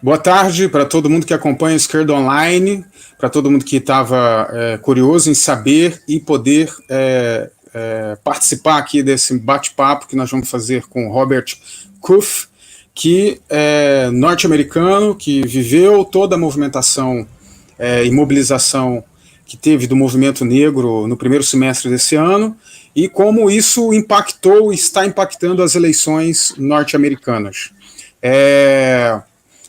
Boa tarde para todo mundo que acompanha a Esquerda Online, para todo mundo que estava curioso em saber e poder participar aqui desse bate-papo que nós vamos fazer com o Robert Kuff, que é norte-americano, que viveu toda a movimentação e mobilização que teve do movimento negro no primeiro semestre desse ano, e como isso impactou e está impactando as eleições norte-americanas.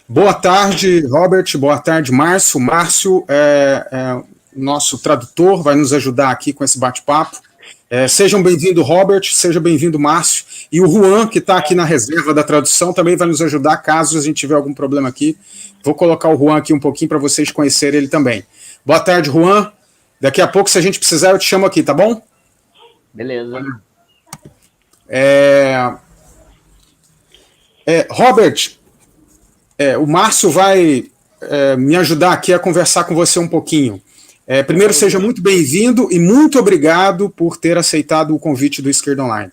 Boa tarde, Robert. Boa tarde, Márcio. Márcio é nosso tradutor, vai nos ajudar aqui com esse bate-papo. Sejam bem-vindos, Robert. Seja bem-vindo, Márcio. E o Juan, que está aqui na reserva da tradução, também vai nos ajudar caso a gente tiver algum problema aqui. Vou colocar o Juan aqui um pouquinho para vocês conhecerem ele também. Boa tarde, Juan. Daqui a pouco, se a gente precisar, eu te chamo aqui, tá bom? Beleza. Robert, o Márcio vai me ajudar aqui a conversar com você um pouquinho. Primeiro, seja muito bem-vindo e muito obrigado por ter aceitado o convite do Esquerda Online.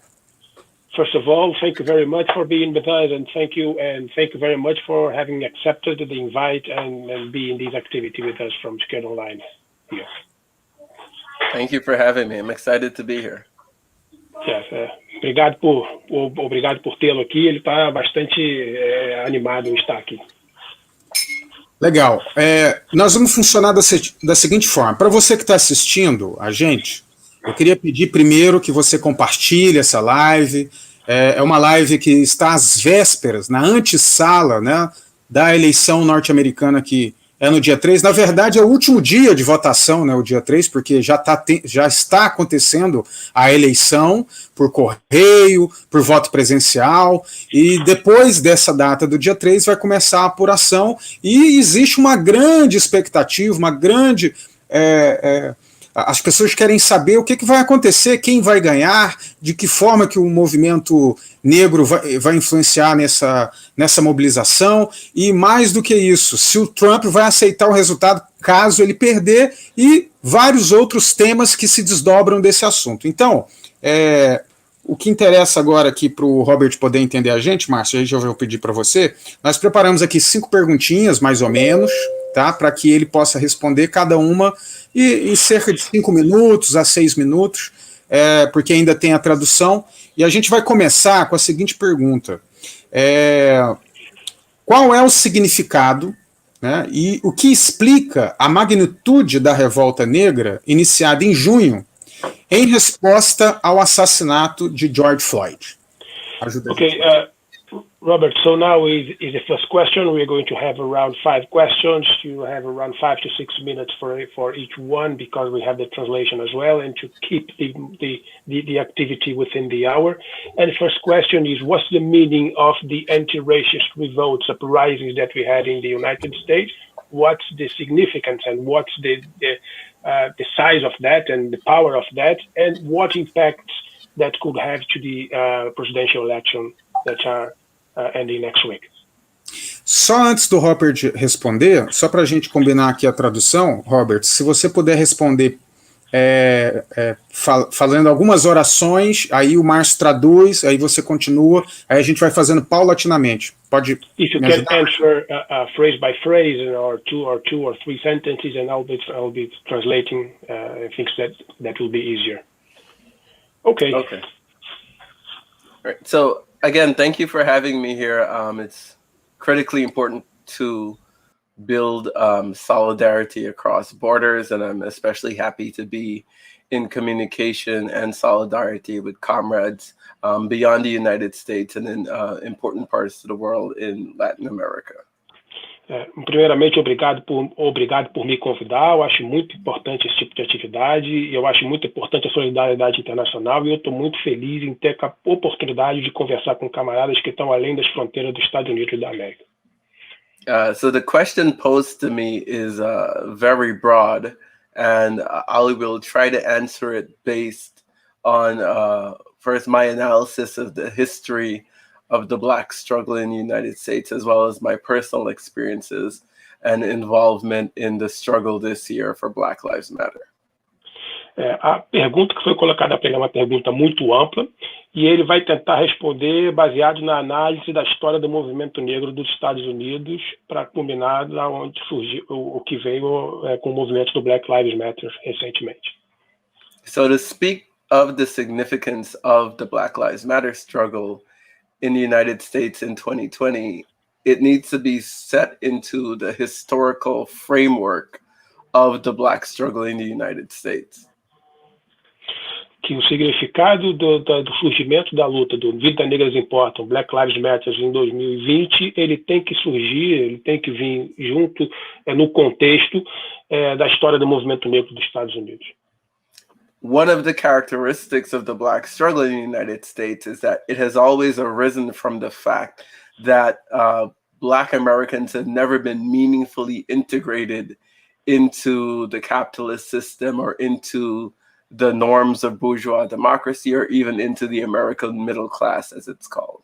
First of all, thank you very much for being with us, and thank you very much for having accepted the invite and be in this activity with us from Esquerda Online here. Thank you for having me. I'm excited to be here. Yes, obrigado por tê-lo aqui. Ele está bastante animado em estar aqui. Legal. Nós vamos funcionar da seguinte forma. Para você que está assistindo a gente, eu queria pedir primeiro que você compartilhe essa live. É uma live que está às vésperas, na antessala, né, da eleição norte-americana que é no dia 3. Na verdade, é o último dia de votação, né, o dia 3, porque já está acontecendo a eleição por correio, por voto presencial, e depois dessa data do dia 3 vai começar a apuração, e existe uma grande expectativa, uma grande... as pessoas querem saber o que vai acontecer, quem vai ganhar, de que forma que o movimento negro vai influenciar nessa mobilização, e mais do que isso, se o Trump vai aceitar o resultado caso ele perder, e vários outros temas que se desdobram desse assunto. Então, o que interessa agora aqui para o Robert poder entender a gente, Márcio, aí já vou pedir para você, nós preparamos aqui 5 perguntinhas, mais ou menos, tá, para que ele possa responder cada uma em cerca de 5 minutos a 6 minutos, porque ainda tem a tradução, e a gente vai começar com a seguinte pergunta. Qual é o significado, né, e o que explica a magnitude da revolta negra iniciada em junho, em resposta ao assassinato de George Floyd? Ajuda aí. Robert, so now is the first question. We're going to have around 5 questions. You have around 5 to 6 minutes for each one, because we have the translation as well, and to keep the activity within the hour. And the first question is, what's the meaning of the anti-racist revolts, uprisings that we had in the United States? What's the significance, and what's the size of that and the power of that, and what impacts that could have to the presidential election that are ending next week? Só antes do Robert responder, só para a gente combinar aqui a tradução, Robert, se você puder responder falando algumas orações, aí o Márcio traduz, aí você continua, aí a gente vai fazendo paulatinamente. Pode If you can answer phrase by phrase, or two or three sentences, and I'll be translating. I think that will be easier. Okay. Okay. All right. So again, thank you for having me here. It's critically important to build solidarity across borders, and I'm especially happy to be in communication and solidarity with comrades beyond the United States and in important parts of the world in Latin America. Primeiramente, obrigado por me convidar. Eu acho muito importante esse tipo de atividade. Eu acho muito importante a solidariedade internacional, e eu estou muito feliz em ter a oportunidade de conversar com camaradas que estão além das fronteiras dos Estados Unidos da América. So the question posed to me is very broad, and I will try to answer it based on first my analysis of the history of the Black struggle in the United States, as well as my personal experiences and involvement in the struggle this year for Black Lives Matter. A pergunta que foi colocada para ele é uma pergunta muito ampla e ele vai tentar responder baseado na análise da história do movimento negro dos Estados Unidos para combinar lá onde surgiu o que veio com o movimento do Black Lives Matter recentemente. So to speak of the significance of the Black Lives Matter struggle in the United States in 2020, it needs to be set into the historical framework of the Black struggle in the United States. Que o significado do surgimento da luta do Vidas Negras Importam, Black Lives Matter em 2020, ele tem que surgir, ele tem que vir junto no contexto da história do movimento negro dos Estados Unidos. One of the characteristics of the Black struggle in the United States is that it has always arisen from the fact that Black Americans have never been meaningfully integrated into the capitalist system or into the norms of bourgeois democracy or even into the American middle class, as it's called.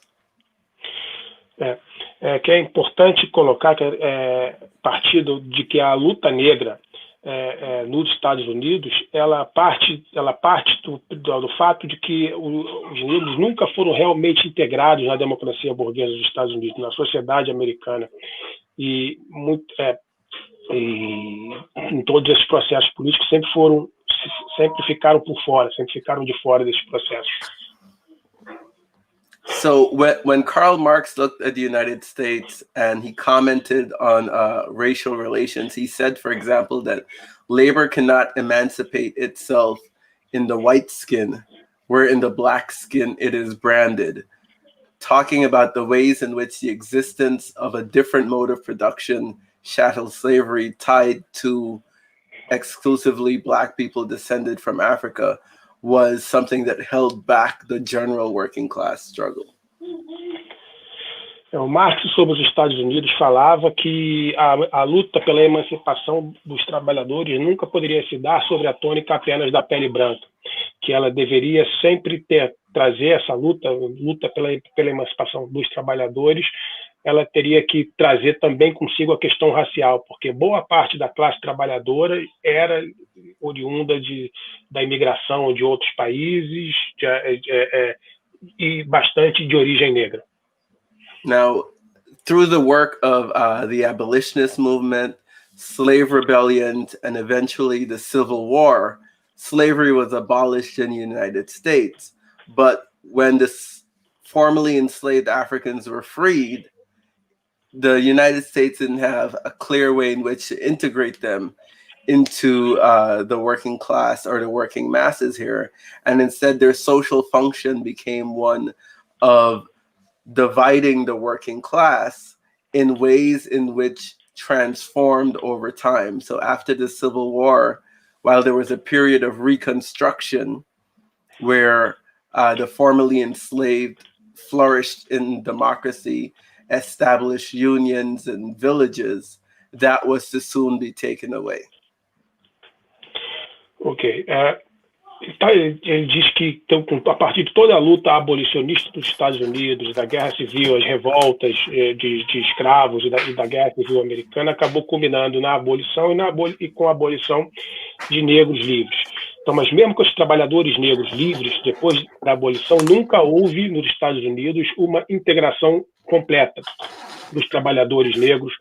Que é importante colocar que partido de que a luta negra nos Estados Unidos ela parte do fato de que os negros nunca foram realmente integrados na democracia burguesa dos Estados Unidos, na sociedade americana e em todos esses processos políticos sempre ficaram por fora, sempre ficaram de fora desses processos. So when Karl Marx looked at the United States and he commented on racial relations, he said, for example, that labor cannot emancipate itself in the white skin, where in the black skin it is branded, talking about the ways in which the existence of a different mode of production, chattel slavery tied to exclusively Black people descended from Africa, was something that held back the general working class struggle. O Marx sobre os Estados Unidos falava que a luta pela emancipação dos trabalhadores nunca poderia se dar sobre a tônica apenas da pele branca, que ela deveria sempre trazer essa luta pela emancipação dos trabalhadores, ela teria que trazer também consigo a questão racial, porque boa parte da classe trabalhadora era oriunda da imigração de outros países e bastante de origem negra. Now, through the work of the abolitionist movement, slave rebellions, and eventually the Civil War, slavery was abolished in the United States. But when the formerly enslaved Africans were freed, the United States didn't have a clear way in which to integrate them into the working class or the working masses here. And instead, their social function became one of dividing the working class in ways in which transformed over time. So after the Civil War, while there was a period of reconstruction where the formerly enslaved flourished in democracy, established unions and villages, that was to soon be taken away. Ok. Ele diz que a partir de toda a luta abolicionista dos Estados Unidos, da Guerra Civil, as revoltas de escravos e da Guerra Civil Americana, acabou culminando na abolição e com a abolição de negros livres. Então, mas mesmo com os trabalhadores negros livres, depois da abolição, nunca houve nos Estados Unidos uma integração completa dos trabalhadores negros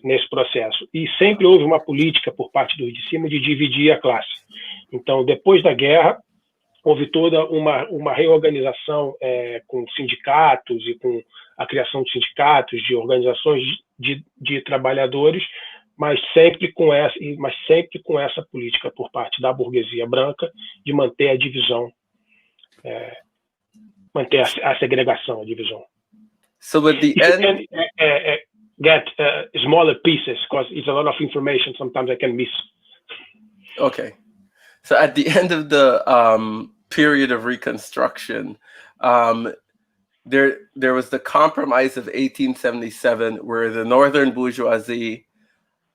nesse processo. E sempre houve uma política por parte dos de cima de dividir a classe. Então, depois da guerra, houve toda uma reorganização com sindicatos e com a criação de sindicatos, de organizações de trabalhadores, mas sempre com essa política por parte da burguesia branca de manter a divisão, manter a segregação, a divisão. So at the end, get smaller pieces because it's a lot of information. Sometimes I can miss. Okay. So at the end of the period of Reconstruction, there was the Compromise of 1877, where the Northern bourgeoisie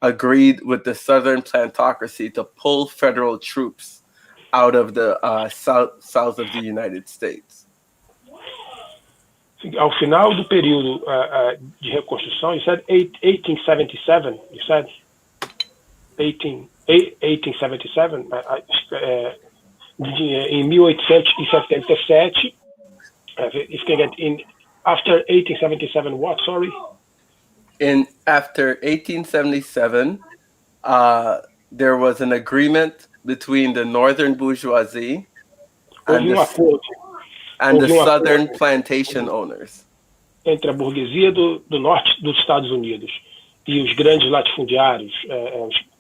agreed with the Southern plantocracy to pull federal troops out of the south of the United States. Ao final do período de reconstrução, you said 1877, you said 1877, em 1877, if you can get in after 1877, what? Sorry. After 1877, there was an agreement between the northern bourgeoisie and the southern plantation owners. Entre a burguesia do norte dos Estados Unidos e os grandes latifundiários,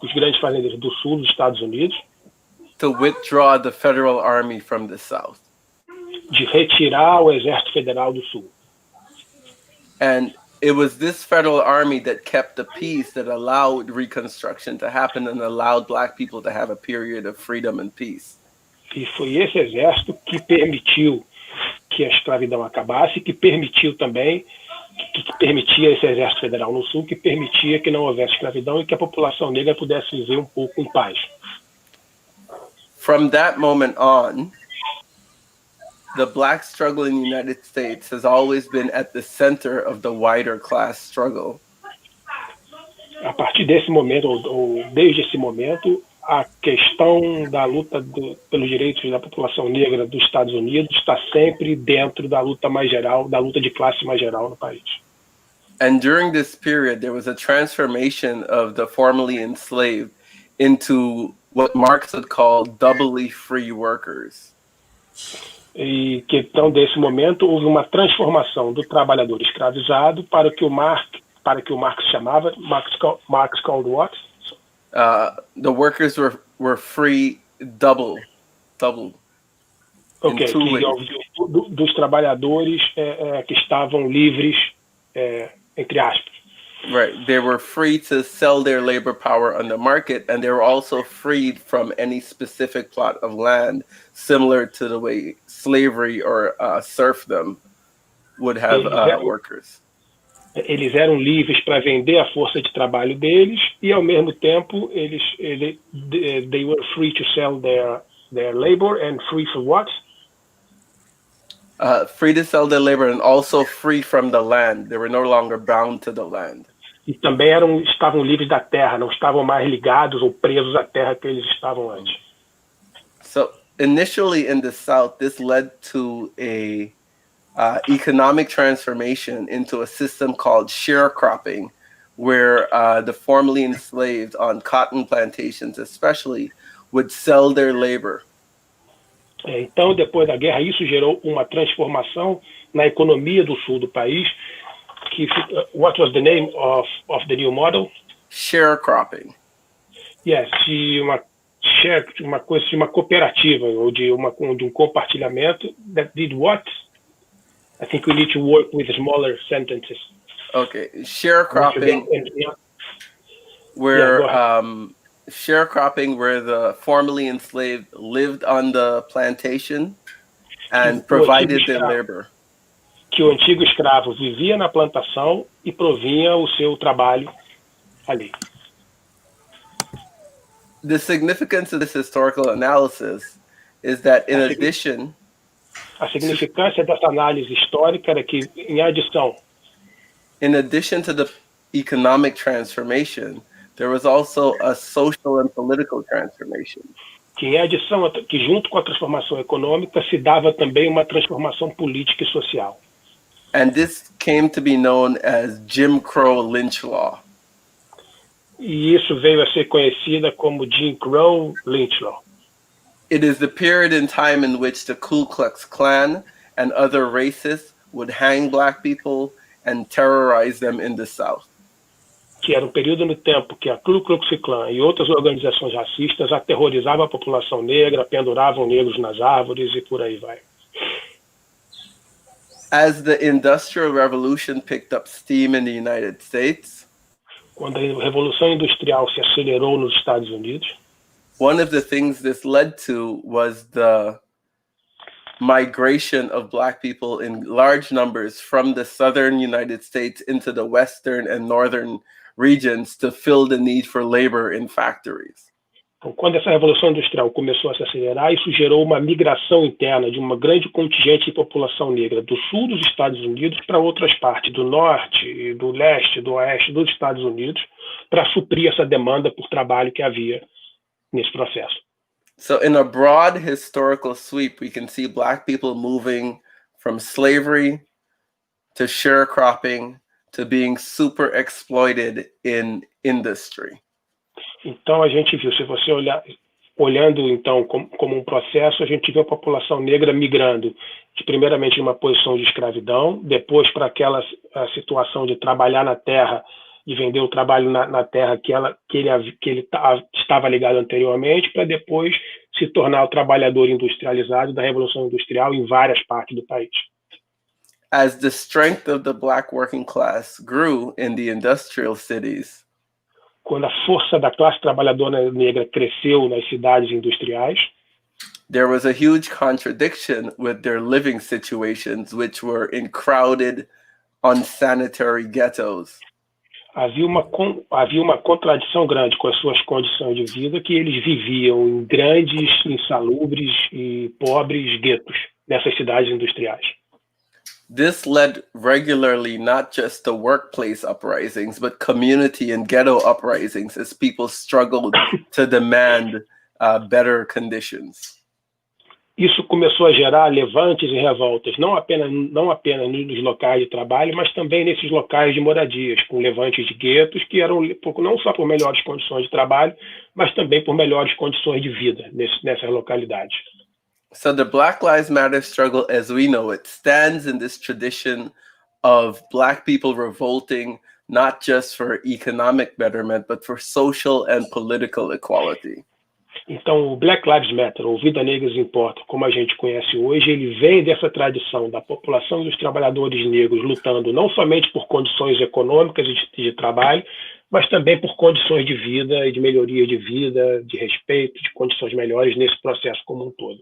os grandes fazendeiros do sul dos Estados Unidos, to withdraw the federal army from the south. De retirar o exército federal do sul. And it was this federal army that kept the peace, that allowed Reconstruction to happen and allowed Black people to have a period of freedom and peace. E foi esse exército que permitiu que a escravidão acabasse, que permitiu também, que permitia esse exército federal no sul, que permitia que não houvesse escravidão e que a população negra pudesse viver um pouco em paz. From that moment on, the Black struggle in the United States has always been at the center of the wider class struggle. A partir desse momento, ou desde esse momento, a questão da luta pelos direitos da população negra dos Estados Unidos está sempre dentro da luta mais geral, da luta de classe mais geral no país. And during this period, there was a transformation of the formerly enslaved into what Marx would call doubly free workers. E que então desse momento houve uma transformação do trabalhador escravizado para o que o Marx chamava, Marx called what? The workers were free double. Okay, dos trabalhadores que estavam livres, entre aspas. Right, they were free to sell their labor power on the market, and they were also freed from any specific plot of land, similar to the way slavery or serfdom would have workers. Eles eram livres para vender a força de trabalho deles e, ao mesmo tempo, they were free to sell their labor and free for what? Free to sell their labor and also free from the land. They were no longer bound to the land. E também estavam livres da terra, não estavam mais ligados ou presos à terra que eles estavam antes. So initially in the South, this led to a economic transformation into a system called sharecropping, where the formerly enslaved on cotton plantations especially would sell their labor. Então, depois da guerra, isso gerou uma transformação na economia do sul do país. What was the name of the new model? Sharecropping. Yes, de uma cooperativa ou de um compartilhamento that did what? I think we need to work with smaller sentences. Okay, sharecropping, where sharecropping, where the formerly enslaved lived on the plantation and provided their labor. Que o antigo escravo vivia na plantação e provinha o seu trabalho ali. The significance of this historical analysis is that in addition, a significância dessa análise histórica era que, em adição, in addition to the economic transformation, there was also a social and political transformation. Que em adição, que junto com a transformação econômica se dava também uma transformação política e social. And this came to be known as Jim Crow lynch law. E isso veio a ser conhecida como Jim Crow lynch law. It is the period in time in which the Ku Klux Klan and other racists would hang Black people and terrorize them in the South. Que era um período no tempo que a Ku Klux Klan e outras organizações racistas aterrorizavam a população negra, penduravam negros nas árvores e por aí vai. As the Industrial Revolution picked up steam in the United States, quando a Revolução Industrial se acelerou nos Estados Unidos, one of the things this led to was the migration of Black people in large numbers from the southern United States into the western and northern regions to fill the need for labor in factories. Então, quando essa Revolução Industrial começou a se acelerar, isso gerou uma migração interna de uma grande contingente de população negra do sul dos Estados Unidos para outras partes, do norte, do leste, do oeste dos Estados Unidos, para suprir essa demanda por trabalho que havia nesse processo. So in a broad historical sweep, we can see Black people moving from slavery to sharecropping to being super exploited in industry. Então a gente viu, se você olhando então como um processo, a gente viu a população negra migrando primeiramente de uma posição de escravidão, depois para aquela situação de trabalhar na terra e vender o trabalho na terra que ele estava ligado anteriormente, para depois se tornar o trabalhador industrializado da Revolução Industrial em várias partes do país. As the strength of the Black working class grew in the industrial cities, quando a força da classe trabalhadora negra cresceu nas cidades industriais, there was a huge contradiction with their living situations, which were in crowded, unsanitary ghettos. Havia uma contradição grande com as suas condições de vida, que eles viviam em grandes, insalubres e pobres guetos nessas cidades industriais. This led regularly not just to workplace uprisings, but community and ghetto uprisings as people struggled to demand better conditions. Isso começou a gerar levantes e revoltas, não apenas nos locais de trabalho, mas também nesses locais de moradias, com levantes de guetos que eram não só por melhores condições de trabalho, mas também por melhores condições de vida nessas localidades. So the Black Lives Matter struggle, as we know it, stands in this tradition of Black people revolting not just for economic betterment, but for social and political equality. Então, o Black Lives Matter, ou Vida Negras Importa, como a gente conhece hoje, ele vem dessa tradição da população e dos trabalhadores negros lutando não somente por condições econômicas e de trabalho, mas também por condições de vida e de melhoria de vida, de respeito, de condições melhores nesse processo como um todo.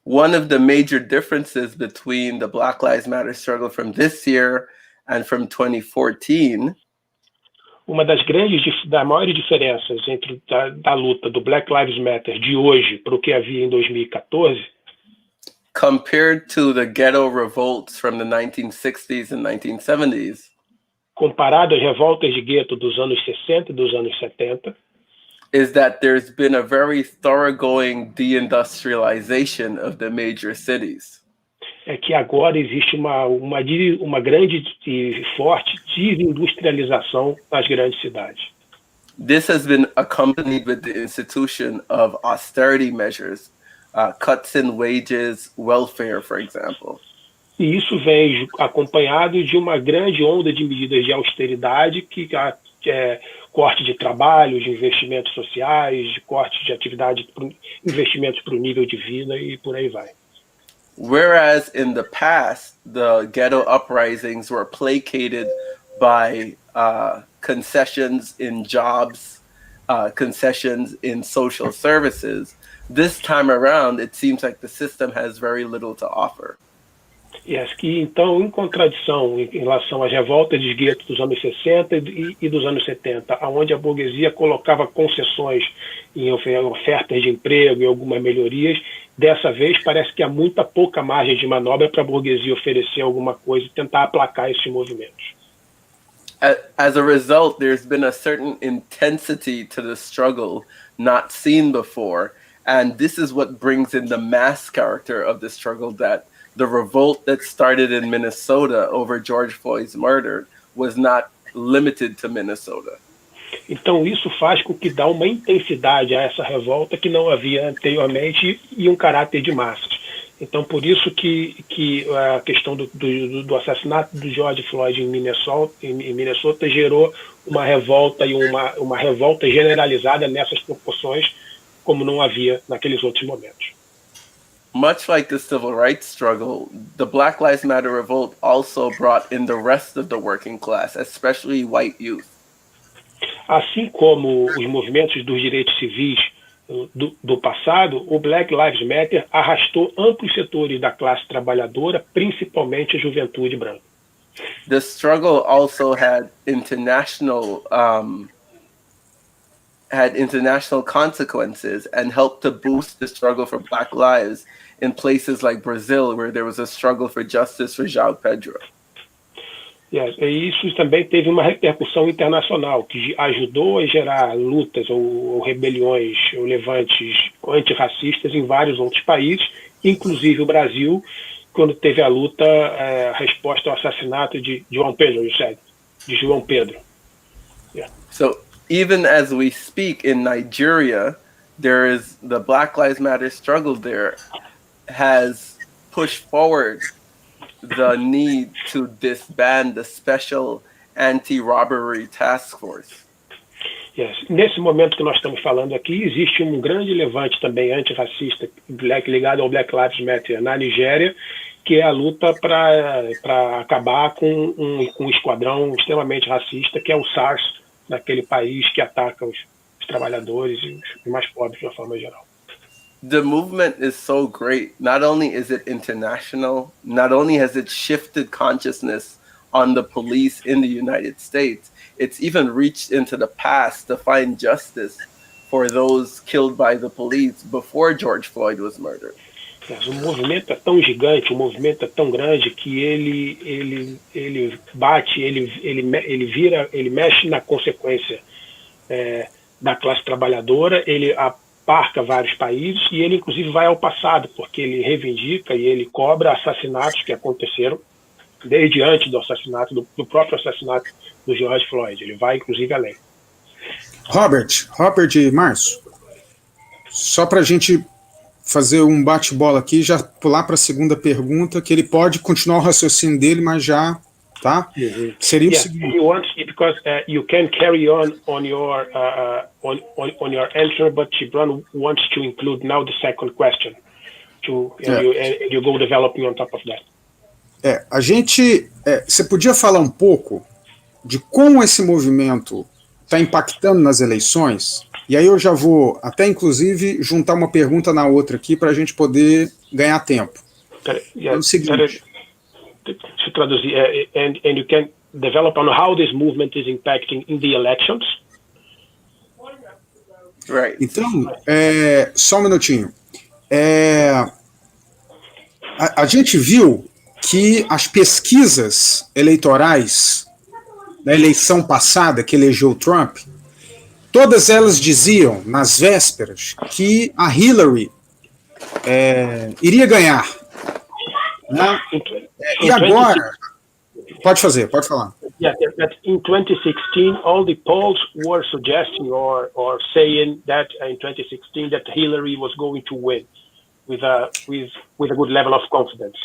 One of the major differences between the Black Lives Matter struggle from this year and from 2014 uma das maiores diferenças entre da luta do Black Lives Matter de hoje para o que havia em 2014, compared to the ghetto revolts from the 1960s and 1970s, comparado às revoltas de gueto dos anos 60 e dos anos 70, is that there's been a very thoroughgoing deindustrialization of the major cities. É que agora existe uma grande e forte desindustrialização nas grandes cidades. This has been accompanied with the institution of austerity measures, cuts in wages, welfare, for example. E isso vem acompanhado de uma grande onda de medidas de austeridade, que corte de trabalho, de investimentos sociais, de corte de atividade, investimentos para o nível de vida e por aí vai. Whereas in the past, the ghetto uprisings were placated by concessions in jobs, concessions in social services, this time around, it seems like the system has very little to offer. Que, então, em contradição em relação às revoltas de gueto dos anos 60 e dos anos 70, onde a burguesia colocava concessões em ofertas de emprego e algumas melhorias, dessa vez parece que há pouca margem de manobra para a burguesia oferecer alguma coisa e tentar aplacar esses movimentos. As a result, there's been a certain intensity to the struggle not seen before, and this is what brings in the mass character of the struggle, that the revolt that started in Minnesota over George Floyd's murder was not limited to Minnesota. Então isso faz com que dá uma intensidade a essa revolta que não havia anteriormente e um caráter de massas. Então por isso que a questão do assassinato do George Floyd em Minnesota gerou uma revolta e uma revolta generalizada nessas proporções como não havia naqueles outros momentos. Much like the civil rights struggle, the Black Lives Matter revolt also brought in the rest of the working class, especially white youth. Assim como os movimentos dos direitos civis do passado, o Black Lives Matter arrastou amplos setores da classe trabalhadora, principalmente a juventude branca. The struggle also had international consequences and helped to boost the struggle for Black lives in places like Brazil, where there was a struggle for justice for João Pedro. E isso também teve uma repercussão internacional, que ajudou a gerar lutas ou rebeliões ou levantes antirracistas em vários outros países, inclusive o Brasil, quando teve a luta, a resposta ao assassinato de João Pedro, de João Pedro. So even as we speak in Nigeria, there is the Black Lives Matter struggle there has pushed forward the need to disband the Special Anti-Robbery Task Force. Nesse momento que nós estamos falando aqui, existe um grande levante também antirracista ligado ao Black Lives Matter na Nigéria, que é a luta para acabar com um esquadrão extremamente racista, que é o SARS, naquele país que ataca os trabalhadores e os mais pobres de uma forma geral. The movement is so great. Not only is it international, not only has it shifted consciousness on the police in the United States, it's even reached into the past to find justice for those killed by the police before George Floyd was murdered. O movimento é tão gigante, o movimento é tão grande que ele bate, ele mexe na consequência da classe trabalhadora, ele aparca vários países e ele inclusive vai ao passado, porque ele reivindica e ele cobra assassinatos que aconteceram desde antes do assassinato, do próprio assassinato do George Floyd. Ele vai inclusive além. Robert e Márcio, só para a gente fazer um bate-bola aqui, já pular para a segunda pergunta, que ele pode continuar o raciocínio dele, mas já, tá? Seria o seguinte. Because you can carry on your answer, but Gibran wants to include now the second question, and you go developing on top of that. A gente, você podia falar um pouco de como esse movimento está impactando nas eleições? E aí eu já vou até, inclusive, juntar uma pergunta na outra aqui para a gente poder ganhar tempo. É o seguinte. To traduzir, and you can develop on how this movement is impacting in the elections. Right. Então, só um minutinho. A gente viu que as pesquisas eleitorais da eleição passada que elegeu Trump, todas elas diziam, nas vésperas, que a Hillary iria ganhar. Né? E agora... Pode falar. That in 2016, all the polls were suggesting or saying that in 2016 that Hillary was going to win with a good level of confidence.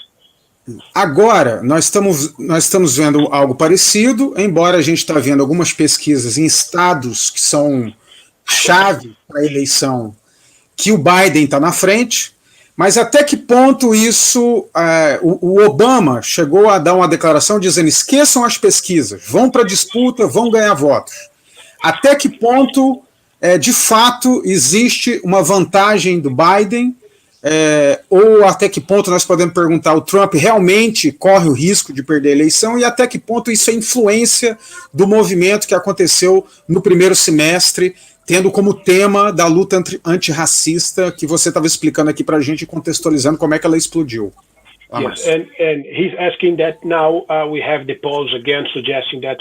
Agora, nós estamos vendo algo parecido, embora a gente está vendo algumas pesquisas em estados que são chave para a eleição, que o Biden está na frente, mas até que ponto isso... o Obama chegou a dar uma declaração dizendo: esqueçam as pesquisas, vão para a disputa, vão ganhar votos. Até que ponto, de fato, existe uma vantagem do Biden, ou até que ponto nós podemos perguntar, o Trump realmente corre o risco de perder a eleição, e até que ponto isso é influência do movimento que aconteceu no primeiro semestre, tendo como tema da luta antirracista que você estava explicando aqui para a gente, contextualizando como é que ela explodiu. Yes, and he's asking that now we have the polls again suggesting that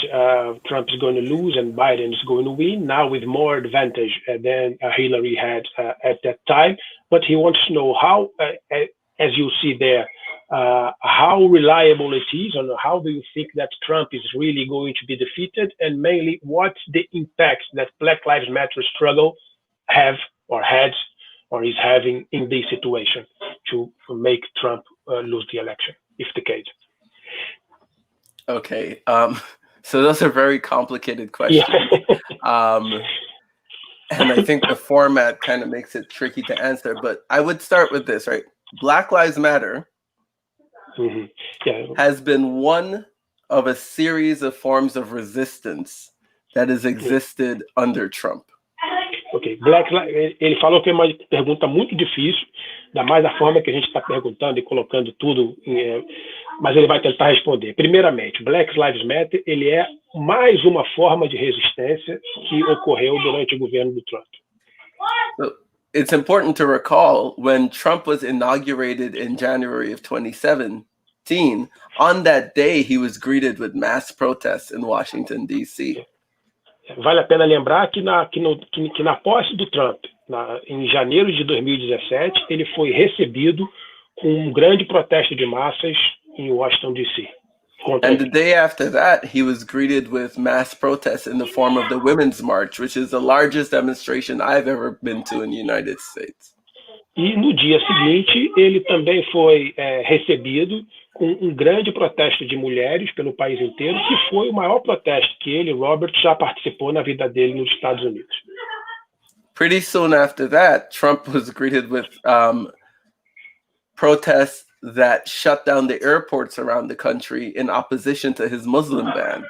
Trump is going to lose and Biden is going to win, now with more advantage than Hillary had at that time. But he wants to know how, as you see there, how reliable it is, and how do you think that Trump is really going to be defeated, and mainly what's the impact that Black Lives Matter struggle have or had or is having in this situation to make Trump lose the election, if the case. Okay, so those are very complicated questions. Yeah. And I think the format kind of makes it tricky to answer, but I would start with this, right? Black Lives Matter has been one of a series of forms of resistance that has existed under Trump. Ok, ele falou que é uma pergunta muito difícil, ainda mais da forma que a gente está perguntando e colocando tudo, mas ele vai tentar responder. Primeiramente, Black Lives Matter, ele é mais uma forma de resistência que ocorreu durante o governo do Trump. So, it's important to recall when Trump was inaugurated in January of 2017, on that day, he was greeted with mass protests in Washington, D.C. Vale a pena lembrar que na posse do Trump, em janeiro de 2017, ele foi recebido com grande protesto de massas em Washington, D.C. And the day after that, he was greeted with mass protests in the form of the Women's March, which is the largest demonstration I've ever been to in the United States. E no dia seguinte, ele também foi recebido com grande protesto de mulheres pelo país inteiro, que foi o maior protesto que ele, Robert, já participou na vida dele nos Estados Unidos. Pretty soon after that, Trump was greeted with protests that shut down the airports around the country in opposition to his Muslim ban.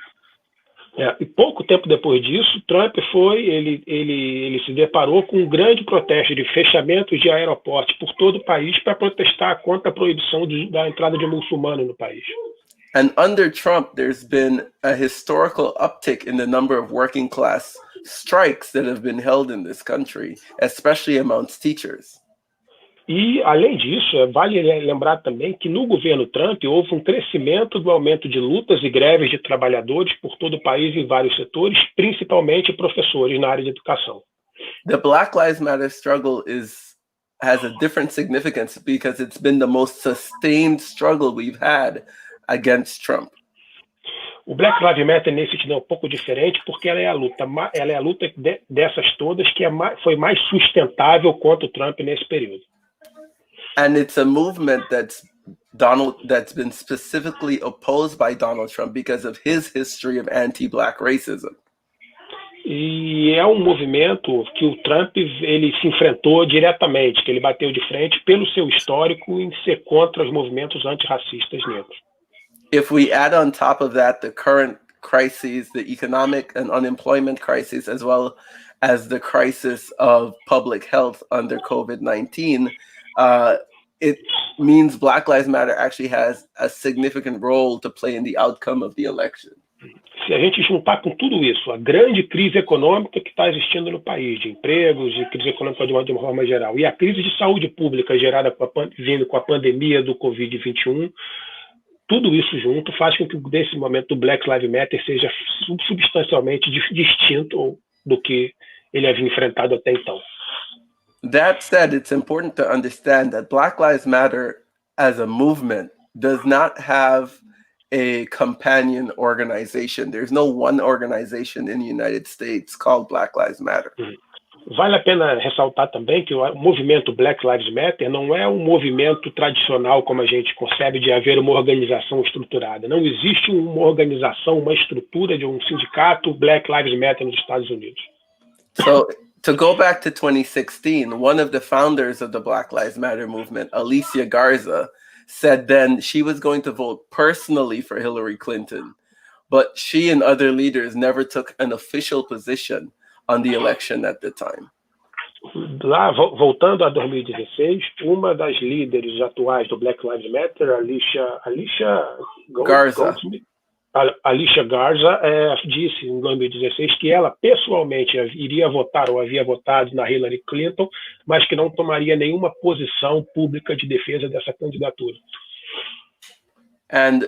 E pouco tempo depois disso, Trump ele se deparou com grande protesto de fechamento de aeroportos por todo o país para protestar contra a proibição da entrada de muçulmanos no país. And under Trump, there's been a historical uptick in the number of working class strikes that have been held in this country, especially amongst teachers. E, além disso, vale lembrar também que no governo Trump houve um crescimento do aumento de lutas e greves de trabalhadores por todo o país em vários setores, principalmente professores na área de educação. The Black Lives Matter struggle has a different significance because it's been the most sustained struggle we've had against Trump. O Black Lives Matter nesse sentido é um pouco diferente porque ela é a luta dessas todas que foi mais sustentável contra o Trump nesse período. And it's a movement that's been specifically opposed by Donald Trump because of his history of anti-black racism. E é um movimento que o Trump ele se enfrentou diretamente, que ele bateu de frente pelo seu histórico em ser contra os movimentos antirracistas negros. If we add on top of that the current crises, the economic and unemployment crisis, as well as the crisis of public health under COVID-19, it means Black Lives Matter actually has a significant role to play in the outcome of the election. Se a gente juntar com tudo isso, a grande crise econômica que está existindo no país, de empregos, de crise econômica de uma forma geral, e a crise de saúde pública gerada vindo com a pandemia do Covid-21, tudo isso junto faz com que nesse momento o Black Lives Matter seja substancialmente distinto do que ele havia enfrentado até então. That said, it's important to understand that Black Lives Matter as a movement does not have a companion organization. There's no one organization in the United States called Black Lives Matter. Vale a pena ressaltar também que o movimento Black Lives Matter não é um movimento tradicional como a gente concebe de haver uma organização estruturada. Não existe uma organização, uma estrutura de um sindicato Black Lives Matter nos Estados Unidos. So, to go back to 2016, one of the founders of the Black Lives Matter movement, Alicia Garza, said then she was going to vote personally for Hillary Clinton, but she and other leaders never took an official position on the election at the time. Lá, voltando a 2016, uma das líderes atuais do Black Lives Matter, Alicia Garza, disse em 2016 que ela pessoalmente iria votar ou havia votado na Hillary Clinton, mas que não tomaria nenhuma posição pública de defesa dessa candidatura. And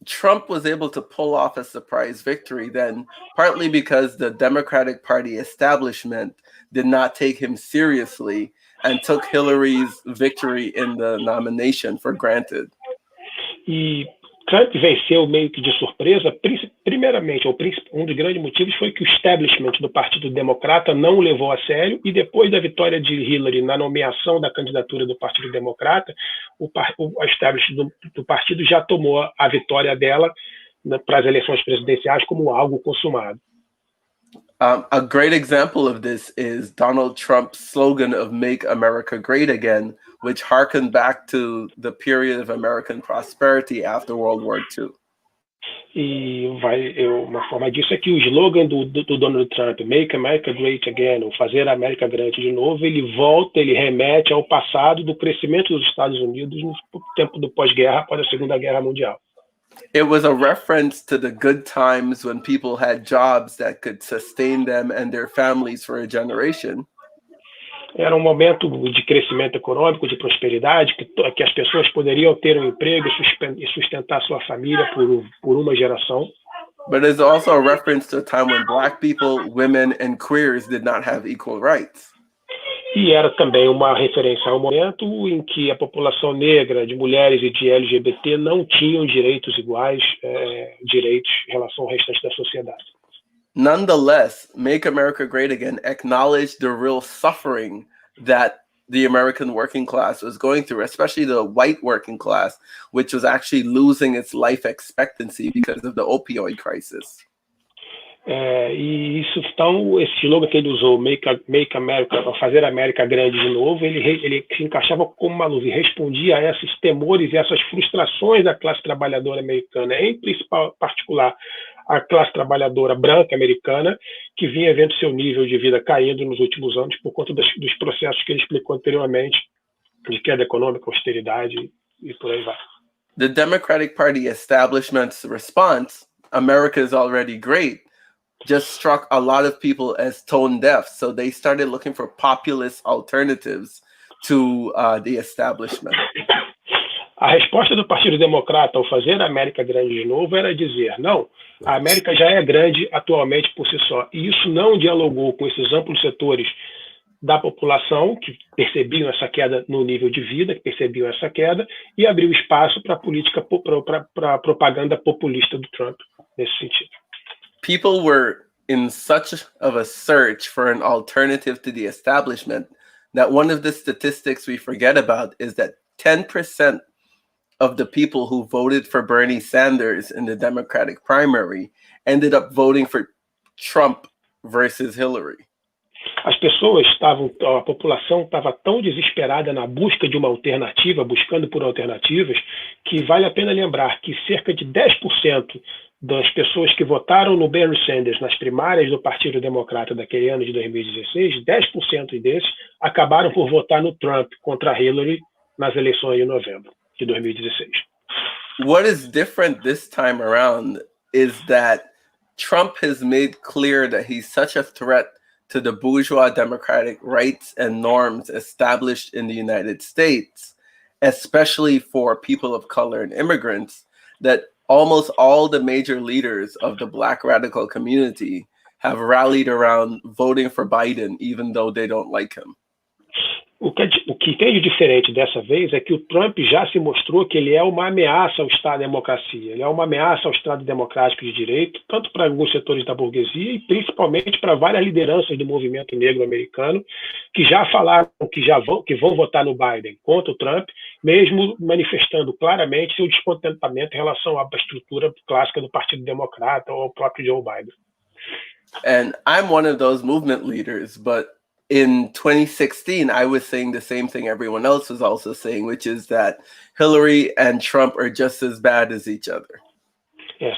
Trump was able to pull off a surprise victory then, partly because the Democratic Party establishment did not take him seriously and took Hillary's victory in the nomination for granted. E Trump venceu meio que de surpresa, primeiramente, um dos grandes motivos foi que o establishment do Partido Democrata não o levou a sério, e depois da vitória de Hillary na nomeação da candidatura do Partido Democrata, o establishment do partido já tomou a vitória dela para as eleições presidenciais como algo consumado. A great example of this is Donald Trump's slogan of Make America Great Again, which harkened back to the period of American prosperity after World War II. E uma forma disso é que o slogan do Donald Trump, Make America Great Again, ou fazer a América grande de novo, ele remete ao passado do crescimento dos Estados Unidos no tempo do pós-guerra, após a Segunda Guerra Mundial. It was a reference to the good times when people had jobs that could sustain them and their families for a generation. Era um momento de crescimento econômico, de prosperidade, que as pessoas poderiam ter um emprego e sustentar sua família por uma geração. But it's also a reference to a time when black people, women, and queers did not have equal rights. E era também uma referência ao momento em que a população negra, de mulheres e de LGBT não tinham direitos iguais, direitos em relação ao restante da sociedade. Nonetheless, Make America Great Again acknowledged the real suffering that the American working class was going through, especially the white working class, which was actually losing its life expectancy because of the opioid crisis. E isso, então, esse slogan que ele usou, Make America, fazer a América grande de novo, ele se encaixava como uma luva e respondia a esses temores e essas frustrações da classe trabalhadora americana, em particular a classe trabalhadora branca americana, que vinha vendo seu nível de vida caindo nos últimos anos por conta dos processos que ele explicou anteriormente, de queda econômica, austeridade e por aí vai. The Democratic Party establishment's response, America is already great, just struck a lot of people as tone deaf. So they started looking for populist alternatives to the establishment. A resposta do Partido Democrata ao fazer a América grande de novo era dizer, não, a América já é grande atualmente por si só. E isso não dialogou com esses amplos setores da população que percebiam essa queda no nível de vida, que percebiam essa queda, e abriu espaço para a política, para a propaganda populista do Trump, nesse sentido. People were in such of a search for an alternative to the establishment that one of the statistics we forget about is that 10% of the people who voted for Bernie Sanders in the Democratic primary ended up voting for Trump versus Hillary. As pessoas a população estava tão desesperada na busca de uma alternativa, buscando por alternativas, que vale a pena lembrar que cerca de 10% das pessoas que votaram no Bernie Sanders nas primárias do Partido Democrata daquele ano de 2016, 10% desses acabaram por votar no Trump contra Hillary nas eleições de novembro de 2016. What is different this time around is that Trump has made clear that he's such a threat to the bourgeois democratic rights and norms established in the United States, especially for people of color and immigrants, that almost all the major leaders of the Black radical community have rallied around voting for Biden, even though they don't like him. O que tem de diferente dessa vez é que o Trump já se mostrou que ele é uma ameaça ao Estado da democracia, ele é uma ameaça ao Estado democrático de direito, tanto para alguns setores da burguesia e principalmente para várias lideranças do movimento negro americano, que já falaram que vão votar no Biden contra o Trump, mesmo manifestando claramente seu descontentamento em relação à estrutura clássica do Partido Democrata ou ao próprio Joe Biden. And I'm one of those movement leaders, but in 2016, I was saying the same thing everyone else was also saying, which is that Hillary and Trump are just as bad as each other.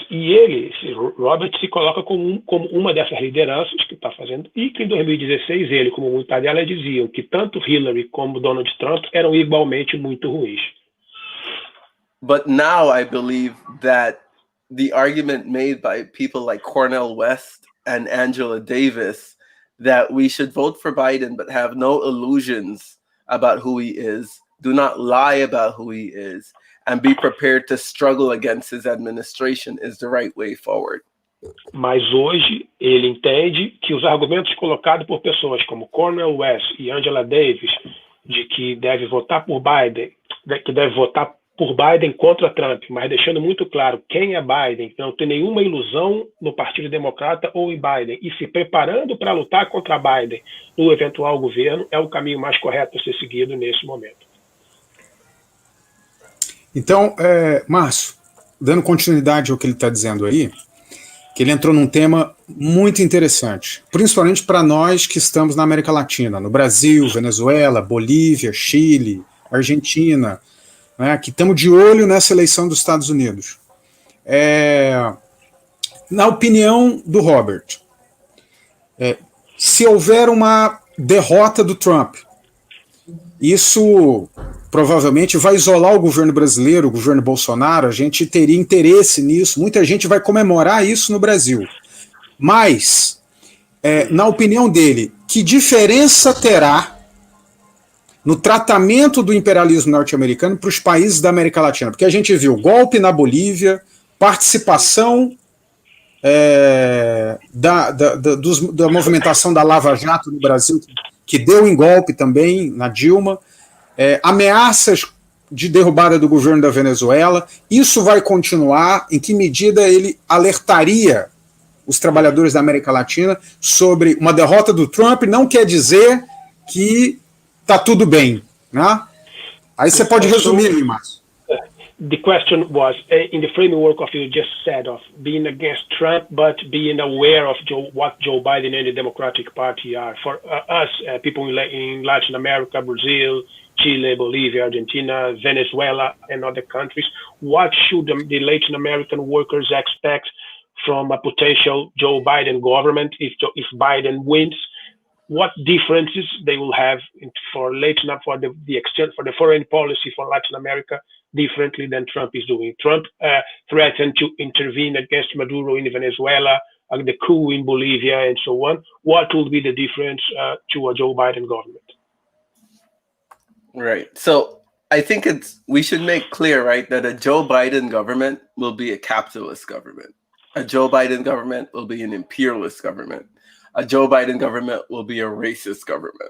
E Robert, se coloca como uma dessas lideranças que está fazendo, e que em 2016 ele, como muita dela, diziam que tanto Hillary como Donald Trump eram igualmente muito ruins. But now I believe that the argument made by people like Cornel West and Angela Davis that we should vote for Biden but have no illusions about who he is, do not lie about who he is, and be prepared to struggle against his administration is the right way forward. Mas hoje ele entende que os argumentos colocados por pessoas como Cornel West e Angela Davis de que deve votar por Biden, que deve votar por Biden contra Trump, mas deixando muito claro quem é Biden, não tem nenhuma ilusão no Partido Democrata ou em Biden, e se preparando para lutar contra Biden no eventual governo, é o caminho mais correto a ser seguido nesse momento. Então, Márcio, dando continuidade ao que ele está dizendo aí, que ele entrou num tema muito interessante, principalmente para nós que estamos na América Latina, no Brasil, Venezuela, Bolívia, Chile, Argentina, né, que estamos de olho nessa eleição dos Estados Unidos. Na opinião do Robert, se houver uma derrota do Trump, isso provavelmente vai isolar o governo brasileiro, o governo Bolsonaro, a gente teria interesse nisso, muita gente vai comemorar isso no Brasil. Mas, na opinião dele, que diferença terá no tratamento do imperialismo norte-americano para os países da América Latina, porque a gente viu golpe na Bolívia, participação da movimentação da Lava Jato no Brasil, que deu em golpe também na Dilma, ameaças de derrubada do governo da Venezuela. Isso vai continuar? Em que medida ele alertaria os trabalhadores da América Latina sobre uma derrota do Trump? Não quer dizer que está tudo bem, né? Aí você pode resumir, Márcio. The question was, in the framework of you just said, of being against Trump, but being aware of what Joe Biden and the Democratic Party are. For us, people in Latin America, Brazil, Chile, Bolivia, Argentina, Venezuela, and other countries, what should the Latin American workers expect from a potential Joe Biden government if Biden wins? What differences they will have for the foreign policy for Latin America differently than Trump is doing? Trump threatened to intervene against Maduro in Venezuela, the coup in Bolivia, and so on. What will be the difference to a Joe Biden government? Right. So I think we should make clear, right, that a Joe Biden government will be a capitalist government. A Joe Biden government will be an imperialist government. A Joe Biden government will be a racist government.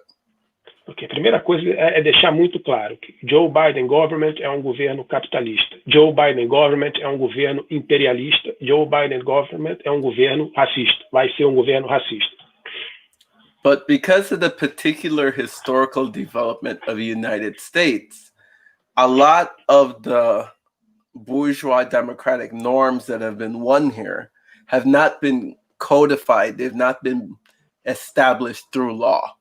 Ok, a primeira coisa é deixar muito claro que Joe Biden government é governo capitalista. Joe Biden government é governo imperialista. Joe Biden government é governo racista. Vai ser governo racista. But because of the particular historical development of the United States, a lot of the bourgeois democratic norms that have been won here have not been codified, they've not been established through law.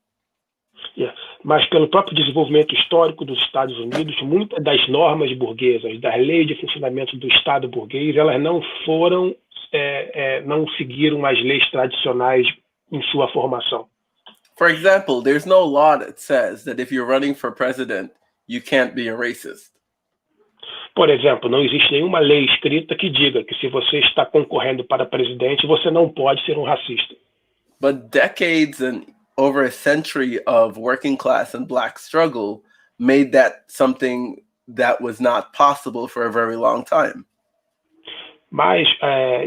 Yeah. Mas pelo próprio desenvolvimento histórico dos Estados Unidos, muitas das normas burguesas, das leis de funcionamento do Estado burguês, elas não seguiram as leis tradicionais em sua formação. For example, there's no law that says that if you're running for president, you can't be a racist. Por exemplo, não existe nenhuma lei escrita que diga que se você está concorrendo para presidente, você não pode ser racista. But decades and over a century of working class and black struggle made that something that was not possible for a very long time. Mas,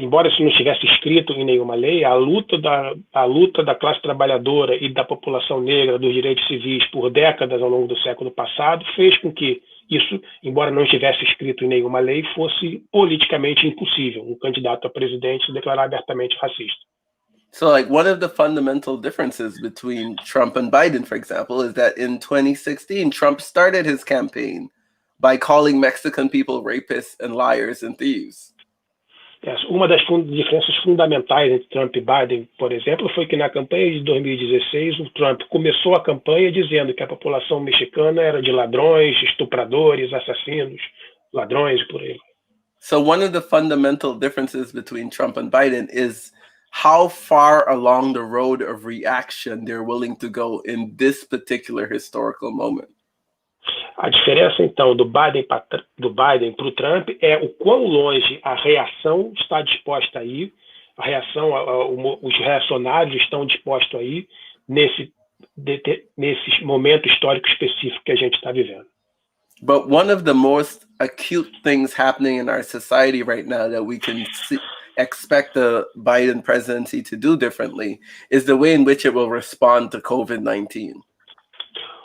embora isso não estivesse escrito em nenhuma lei, a luta da classe trabalhadora e da população negra dos direitos civis por décadas ao longo do século passado fez com que isso, embora não estivesse escrito em nenhuma lei, fosse politicamente impossível candidato a presidente se declarar abertamente racista. So, like, one of the fundamental differences between Trump and Biden, for example, is that in 2016, Trump started his campaign by calling Mexican people rapists and liars and thieves. Uma das diferenças fundamentais entre Trump e Biden, por exemplo, foi que na campanha de 2016, o Trump começou a campanha dizendo que a população mexicana era de ladrões, estupradores, assassinos, ladrões, por aí. So one of the fundamental differences between Trump and Biden is how far along the road of reaction they're willing to go in this particular historical moment. A diferença, então, do Biden para o Trump é o quão longe a reação está disposta a ir, os reacionários estão dispostos a ir nesse momento histórico específico que a gente está vivendo. But one of the most acute things happening in our society right now that we can expect the Biden presidency to do differently is the way in which it will respond to COVID-19.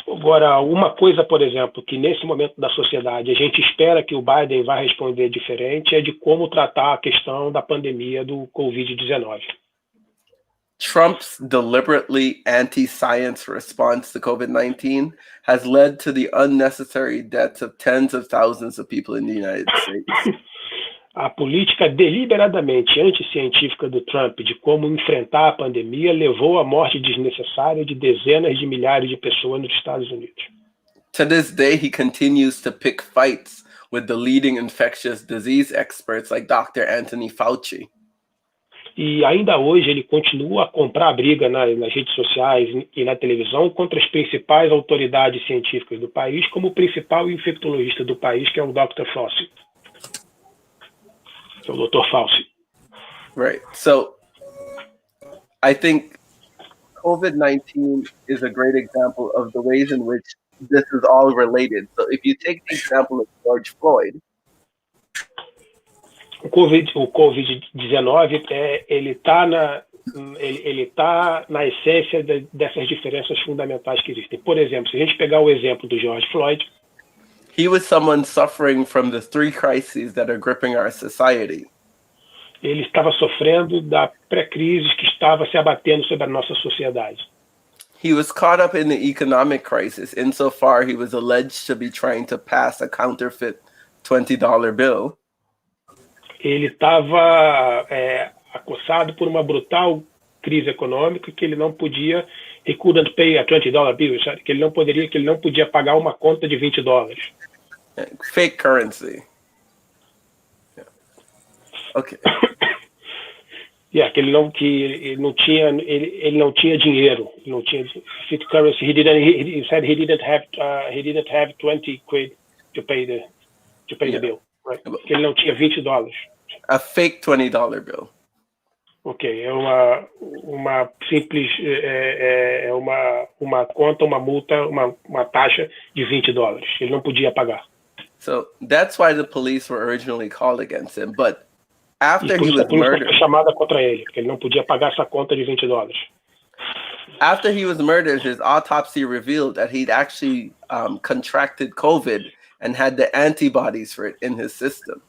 Agora, uma coisa, por exemplo, que nesse momento da sociedade a gente espera que o Biden vá responder diferente é de como tratar a questão da pandemia do Covid-19. Trump's deliberately anti-science response to COVID-19 has led to the unnecessary deaths of tens of thousands of people in the United States. A política deliberadamente anticientífica do Trump de como enfrentar a pandemia levou à morte desnecessária de dezenas de milhares de pessoas nos Estados Unidos. To this day, he continues to pick fights with the leading infectious disease experts like Dr. Anthony Fauci. E ainda hoje ele continua a comprar briga nas redes sociais e na televisão contra as principais autoridades científicas do país, como o principal infectologista do país, que é o Dr. Fauci. Que é o Dr. Fauci. Right. So I think COVID-19 is a great example of the ways in which this is all related. So if you take the example of George Floyd, o Covid-19 ele está na essência dessas diferenças fundamentais que existem. Por exemplo, se a gente pegar o exemplo do George Floyd, he was someone suffering from the three crises that are gripping our society. Ele estava sofrendo da pré-crise que estava se abatendo sobre a nossa sociedade. He was caught up in the economic crisis insofar he was alleged to be trying to pass a counterfeit $20 bill. Ele estava acossado por uma brutal crise econômica que ele não podia, he couldn't pay a $20 bill, sabe? Que ele não podia pagar uma conta de $20. Fake currency. Yeah. Okay. Que ele não tinha dinheiro, ele não tinha fake currency. He said he didn't have 20 quid to pay the bill, right? Que ele não tinha $20. A fake $20 bill. Ok, é uma simples uma conta, uma multa, uma taxa de $20. Ele não podia pagar. So that's why the police were originally called against him, but after he was murdered, foi chamada contra ele, porque ele não podia pagar essa conta de $20. After he was murdered, his autopsy revealed that he'd actually contracted COVID and had the antibodies for it in his system.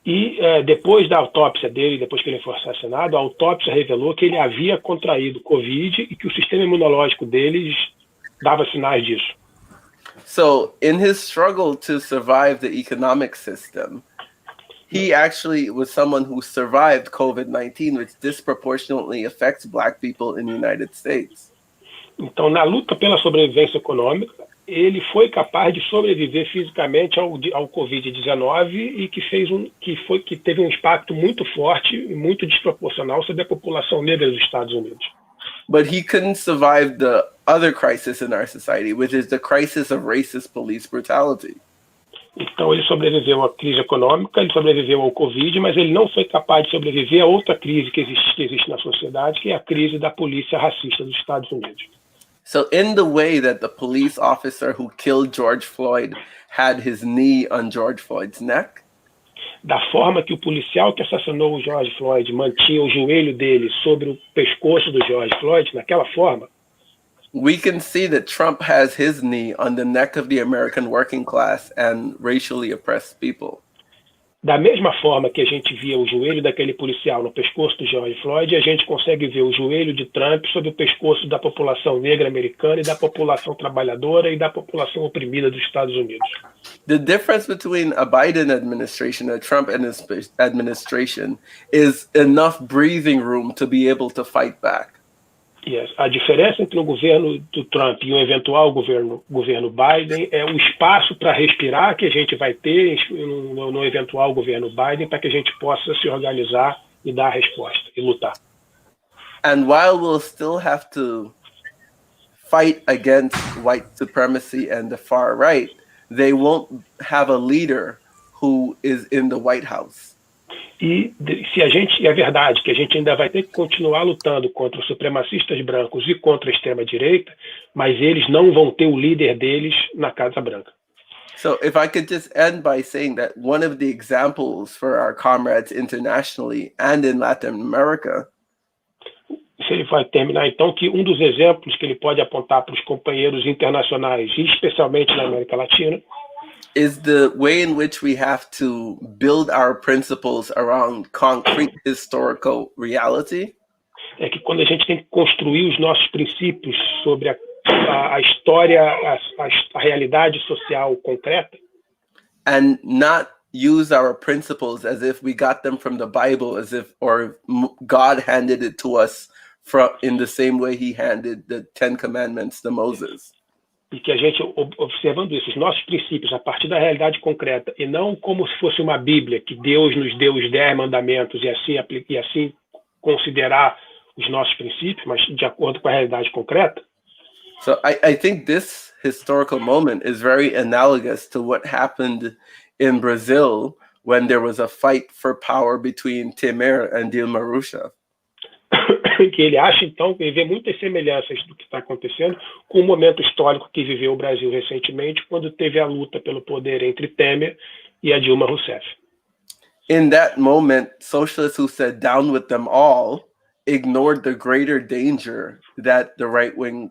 E depois da autópsia dele, depois que ele foi assassinado, a autópsia revelou que ele havia contraído Covid e que o sistema imunológico deles dava sinais disso. So, in his struggle to survive the economic system, he actually was someone who survived COVID-19, which disproportionately affects Black people in the United States. Então, na luta pela sobrevivência econômica, ele foi capaz de sobreviver fisicamente ao Covid-19 e que teve um impacto muito forte e muito desproporcional sobre a população negra dos Estados Unidos. But he couldn't survive the other crisis in our society, which is the crisis of racist police brutality. Então ele sobreviveu à crise econômica, ele sobreviveu ao Covid, mas ele não foi capaz de sobreviver a outra crise que existe na sociedade, que é a crise da polícia racista dos Estados Unidos. So in the way that the police officer who killed George Floyd had his knee on George Floyd's neck, da forma que o policial que assassinou o George Floyd mantinha o joelho dele sobre o pescoço do George Floyd, naquela forma, we can see that Trump has his knee on the neck of the American working class and racially oppressed people. Da mesma forma que a gente via o joelho daquele policial no pescoço do George Floyd, a gente consegue ver o joelho de Trump sobre o pescoço da população negra americana e da população trabalhadora e da população oprimida dos Estados Unidos. The difference between a Biden administration and a Trump administration is enough breathing room to be able to fight back. Yes. A diferença entre o governo do Trump e um eventual governo Biden é o espaço para respirar que a gente vai ter no eventual governo Biden para que a gente possa se organizar e dar a resposta e lutar. And while we'll still have to fight against white supremacy and the far right, they won't have a leader who is in the White House. E é verdade que a gente ainda vai ter que continuar lutando contra os supremacistas brancos e contra a extrema-direita, mas eles não vão ter o líder deles na Casa Branca. So if I could just end by saying that one of the examples for our comrades internationally and in Latin America, se ele vai terminar então que um dos exemplos que ele pode apontar para os companheiros internacionais, e especialmente na América Latina, is the way in which we have to build our principles around concrete historical reality. É que quando a gente tem que construir os nossos princípios sobre a história, a realidade social concreta, and not use our principles as if we got them from the Bible, or God handed it to us in the same way he handed the 10 Commandments to Moses. E que a gente, observando isso, os nossos princípios a partir da realidade concreta, e não como se fosse uma Bíblia, que Deus nos deu os 10 mandamentos e assim considerar os nossos princípios, mas de acordo com a realidade concreta. So I think this historical moment is very analogous to what happened in Brazil when there was a fight for power between Temer and Dilma Rousseff. que ele acha, então, que vê muitas semelhanças do que está acontecendo com o momento histórico que viveu o Brasil recentemente, quando teve a luta pelo poder entre Temer e a Dilma Rousseff. In that moment, socialists who said down with them all ignored the greater danger that the right wing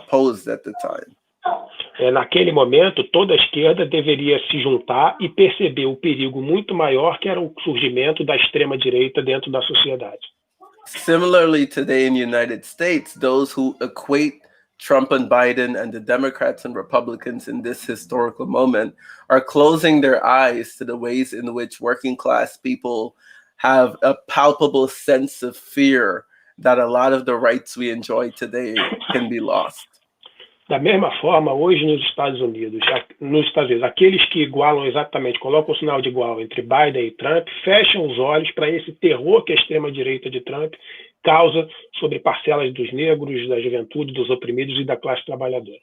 posed at the time. Naquele momento, toda a esquerda deveria se juntar e perceber o perigo muito maior que era o surgimento da extrema-direita dentro da sociedade. Similarly, today in the United States, those who equate Trump and Biden and the Democrats and Republicans in this historical moment are closing their eyes to the ways in which working class people have a palpable sense of fear that a lot of the rights we enjoy today can be lost. Da mesma forma, hoje nos Estados Unidos, aqueles que igualam exatamente, colocam o sinal de igual entre Biden e Trump, fecham os olhos para esse terror que a extrema-direita de Trump causa sobre parcelas dos negros, da juventude, dos oprimidos e da classe trabalhadora.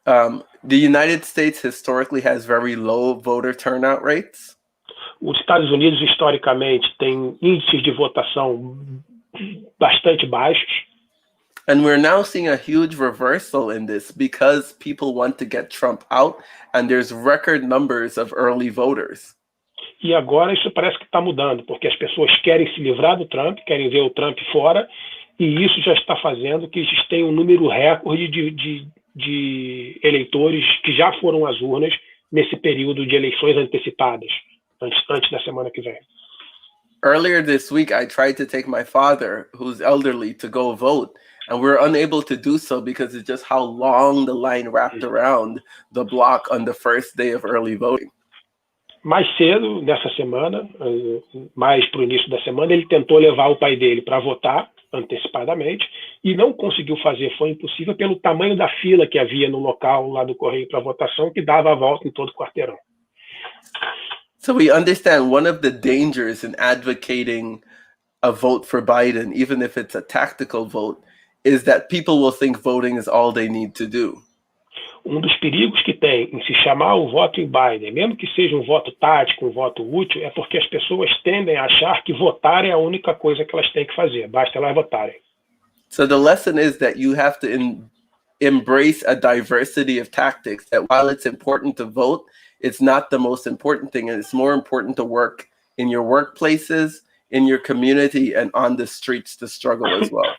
The United States historically has very low voter turnout rates. Os Estados Unidos, historicamente, têm índices de votação bastante baixos. And we're now seeing a huge reversal in this because people want to get Trump out and there's record numbers of early voters. E agora isso parece que está mudando, porque as pessoas querem se livrar do Trump, querem ver o Trump fora, e isso já está fazendo que existem um número recorde de eleitores que já foram às urnas nesse período de eleições antecipadas, antes da semana que vem. Earlier this week, I tried to take my father, who's elderly, to go vote. And we were unable to do so because of just how long the line wrapped around the block on the first day of early voting. Mais cedo, nessa semana, mais para o início da semana, ele tentou levar o pai dele para votar antecipadamente e não conseguiu fazer, foi impossível pelo tamanho da fila que havia no local lá do correio para votação, que dava a volta em todo o quarteirão. So we understand one of the dangers in advocating a vote for Biden, even if it's a tactical vote, is that people will think voting is all they need to do. Dos perigos que tem em se chamar o voto em Biden, mesmo que seja um voto tático, um voto útil, é porque as pessoas tendem a achar que votar é a única coisa que elas têm que fazer, basta elas votarem. So the lesson is that you have to embrace a diversity of tactics, that while it's important to vote, it's not the most important thing, and it's more important to work in your workplaces, in your community, and on the streets to struggle as well.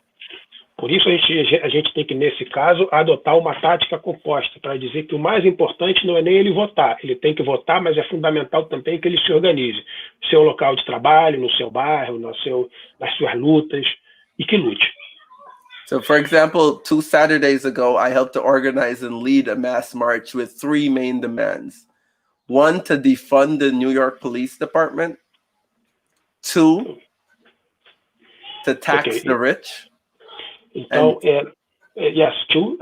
Por isso a gente tem que, nesse caso, adotar uma tática composta, para dizer que o mais importante não é nem ele votar. Ele tem que votar, mas é fundamental também que ele se organize. No seu local de trabalho, no seu bairro, nas suas lutas, e que lute. So, for example, 2 Saturdays ago, I helped to organize and lead a mass march with 3 main demands. 1, to defund the New York Police Department. 2, to tax the rich. Então, yes, 2,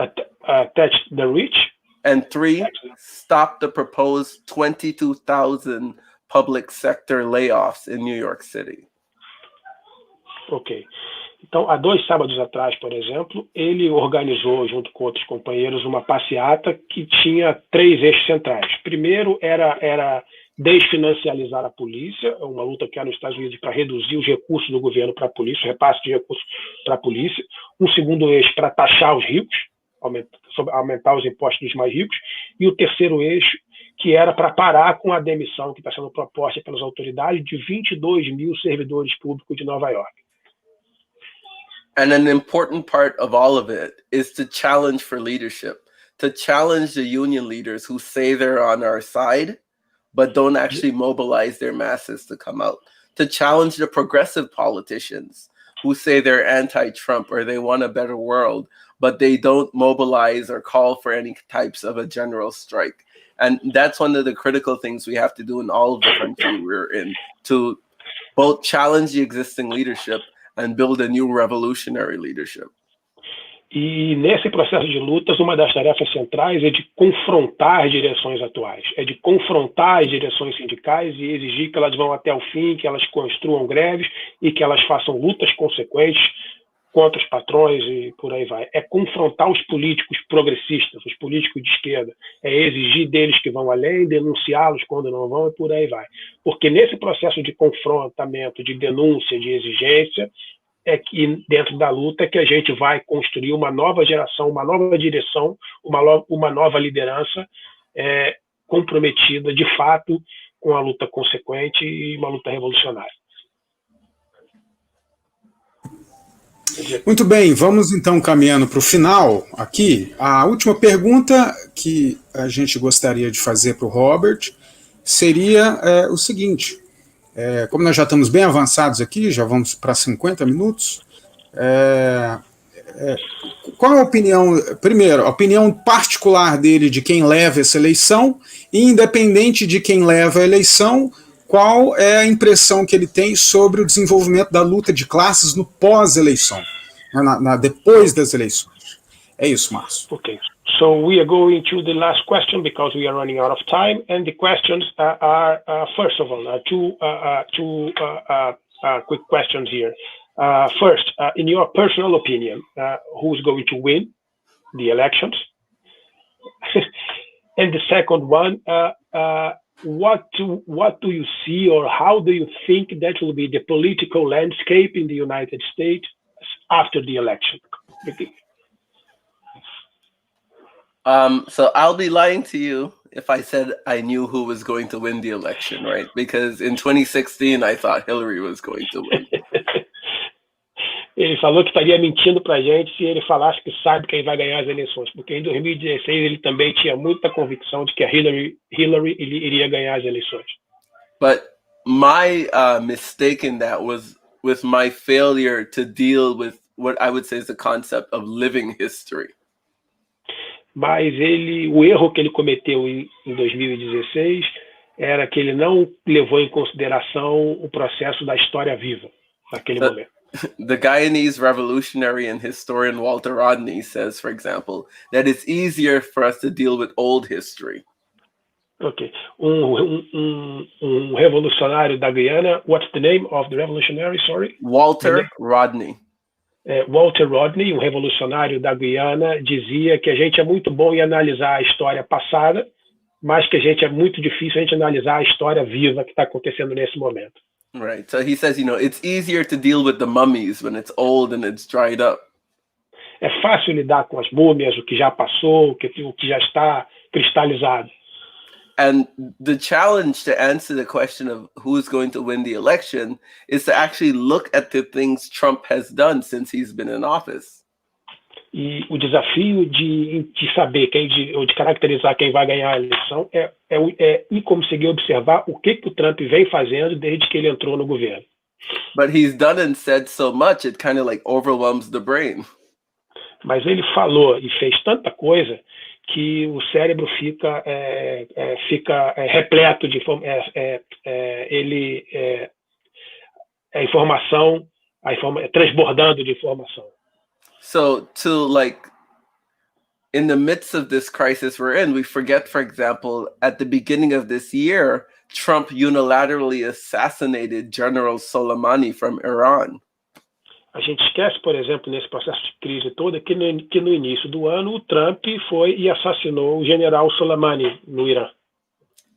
tax the rich. And 3, stop the proposed 22,000 public sector layoffs in New York City. Ok. Então, há 2 sábados atrás, por exemplo, ele organizou, junto com outros companheiros, uma passeata que tinha 3 eixos centrais. Primeiro era desfinancializar a polícia, uma luta que há nos Estados Unidos para reduzir os recursos do governo para a polícia, o repasse de recursos para a polícia. Um segundo eixo para taxar os ricos, aumentar os impostos dos mais ricos. E o terceiro eixo, que era para parar com a demissão que está sendo proposta pelas autoridades de 22 mil servidores públicos de Nova York. And an important part of all of it is to challenge for leadership, to challenge the union leaders who say they're on our side, but don't actually mobilize their masses to come out, to challenge the progressive politicians who say they're anti-Trump or they want a better world, but they don't mobilize or call for any types of a general strike. And that's one of the critical things we have to do in all of the country we're in, to both challenge the existing leadership and build a new revolutionary leadership. E nesse processo de lutas, uma das tarefas centrais é de confrontar as direções atuais, é de confrontar as direções sindicais e exigir que elas vão até o fim, que elas construam greves e que elas façam lutas consequentes contra os patrões e por aí vai. É confrontar os políticos progressistas, os políticos de esquerda, é exigir deles que vão além, denunciá-los quando não vão e por aí vai. Porque nesse processo de confrontamento, de denúncia, de exigência, é que dentro da luta é que a gente vai construir uma nova geração, uma nova direção, uma nova liderança comprometida de fato com a luta consequente e uma luta revolucionária. Muito bem, vamos então caminhando para o final aqui. A última pergunta que a gente gostaria de fazer para o Robert seria o seguinte: como nós já estamos bem avançados aqui, já vamos para 50 minutos, qual é a opinião, primeiro, a opinião particular dele de quem leva essa eleição, e independente de quem leva a eleição, qual é a impressão que ele tem sobre o desenvolvimento da luta de classes no pós-eleição, depois das eleições? É isso, Márcio. Okay. So we are going to the last question because we are running out of time, and the questions are first of all, two quick questions here. First, in your personal opinion, who's going to win the elections? And the second one, what do you see, or how do you think that will be the political landscape in the United States after the election? So I'll be lying to you if I said I knew who was going to win the election, right? Because in 2016, I thought Hillary was going to win. Ele falou que estaria mentindo para a gente se ele falasse que sabe quem vai ganhar as eleições, porque em 2016 ele também tinha muita convicção de que a Hillary iria ganhar as eleições. But my mistake in that was with my failure to deal with what I would say is the concept of living history. Mas o erro que ele cometeu em 2016 era que ele não levou em consideração o processo da história viva naquele momento. The Guyanese revolutionary and historian Walter Rodney says, for example, that it's easier for us to deal with old history. Okay. Revolucionário da Guiana. What's the name of the revolutionary? Sorry. Walter Rodney. Walter Rodney, revolucionário da Guiana, dizia que a gente é muito bom em analisar a história passada, mas que é muito difícil a gente analisar a história viva que está acontecendo nesse momento. Right. So he says, it's easier to deal with the mummies when it's old and it's dried up. É fácil lidar com as múmias, o que já passou, o que já está cristalizado. And the challenge to answer the question of who's going to win the election is to actually look at the things Trump has done since he's been in office. E o desafio de saber ou de caracterizar quem vai ganhar a eleição é conseguir observar o que o Trump vem fazendo desde que ele entrou no governo. But he's done and said so much, it kind of like overwhelms the brain. Mas ele falou e fez tanta coisa que o cérebro fica repleto de informação, transbordando de informação. So in the midst of this crisis we're in, we forget, for example, at the beginning of this year, Trump unilaterally assassinated General Soleimani from Iran. A gente esquece, por exemplo, nesse processo de crise toda, que no início do ano o Trump foi e assassinou o general Soleimani no Irã.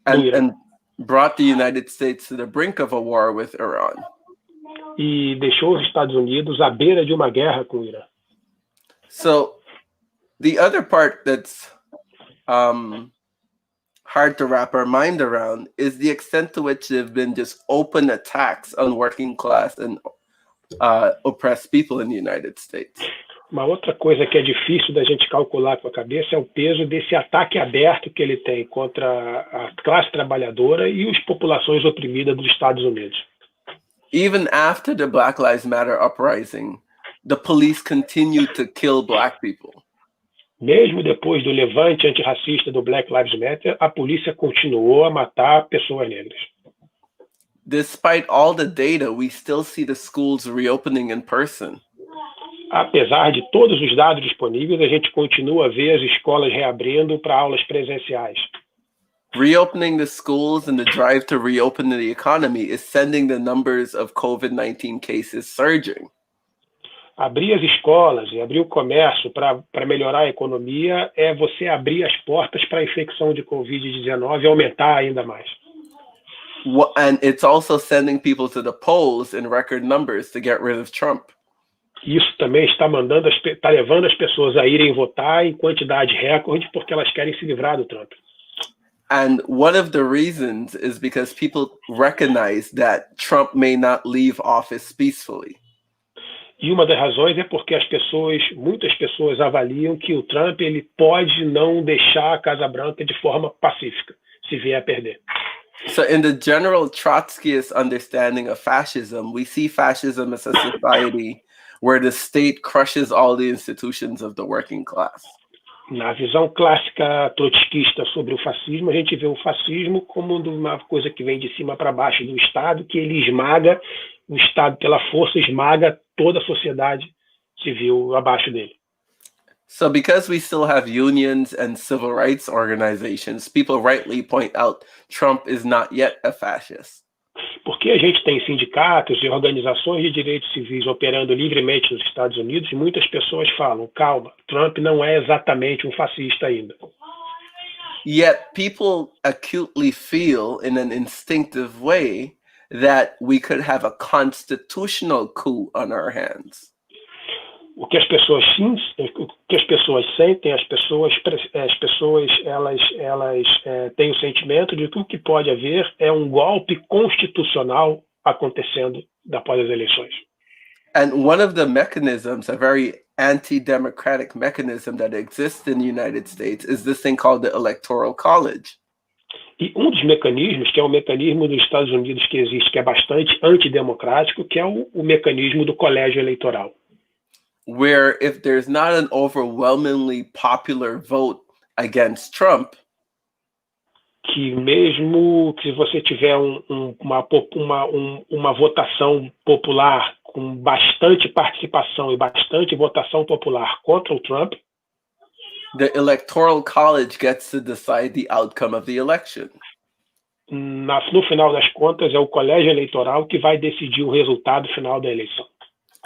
And brought the United States to the brink of a war with Iran. E deixou os Estados Unidos à beira de uma guerra com o Irã. So the other part that's hard to wrap our mind around is the extent to which there have been just open attacks on working class and oppressed people in the United States. Uma outra coisa que é difícil da gente calcular com a cabeça é o peso desse ataque aberto que ele tem contra a classe trabalhadora e as populações oprimidas dos Estados Unidos. Even after the Black Lives Matter uprising, the police continue to kill black people. Mesmo depois do levante antirracista do Black Lives Matter, a polícia continuou a matar pessoas negras. Despite all the data, we still see the schools reopening in person. Apesar de todos os dados disponíveis, a gente continua a ver as escolas reabrindo para aulas presenciais. Reopening the schools and the drive to reopen the economy is sending the numbers of COVID-19 cases surging. Abrir as escolas e abrir o comércio para melhorar a economia é você abrir as portas para a infecção de Covid-19 e aumentar ainda mais. And it's also sending people to the polls in record numbers to get rid of Trump. Isso também está levando as pessoas a irem votar em quantidade recorde porque elas querem se livrar do Trump. And one of the reasons is because people recognize that Trump may not leave office peacefully. E uma das razões é porque muitas pessoas avaliam que o Trump ele pode não deixar a Casa Branca de forma pacífica, se vier a perder. So in the general Trotskyist understanding of fascism, we see fascism as a society where the state crushes all the institutions of the working class. Na visão clássica trotskista sobre o fascismo, a gente vê o fascismo como uma coisa que vem de cima para baixo do Estado, que ele esmaga, o Estado pela força esmaga toda a sociedade civil abaixo dele. So because we still have unions and civil rights organizations, people rightly point out Trump is not yet a fascist. Porque a gente tem sindicatos e organizações de direitos civis operando livremente nos Estados Unidos e muitas pessoas falam, calma, Trump não é exatamente um fascista ainda. Yet people acutely feel in an instinctive way that we could have a constitutional coup on our hands. O que as pessoas sentem, as pessoas elas têm o sentimento de que o que pode haver é um golpe constitucional acontecendo após as eleições. And one of the mechanisms, a very anti-democratic mechanism that exists in the United States, is this thing called the Electoral College. E um dos mecanismos, que é um mecanismo dos Estados Unidos que existe, que é bastante antidemocrático, que é o mecanismo do colégio eleitoral. Where if there's not an overwhelmingly popular vote against Trump, que mesmo que você tiver uma votação popular com bastante participação e bastante votação popular contra o Trump, the Electoral College gets to decide the outcome of the election. No final das contas, é o colégio eleitoral que vai decidir o resultado final da eleição.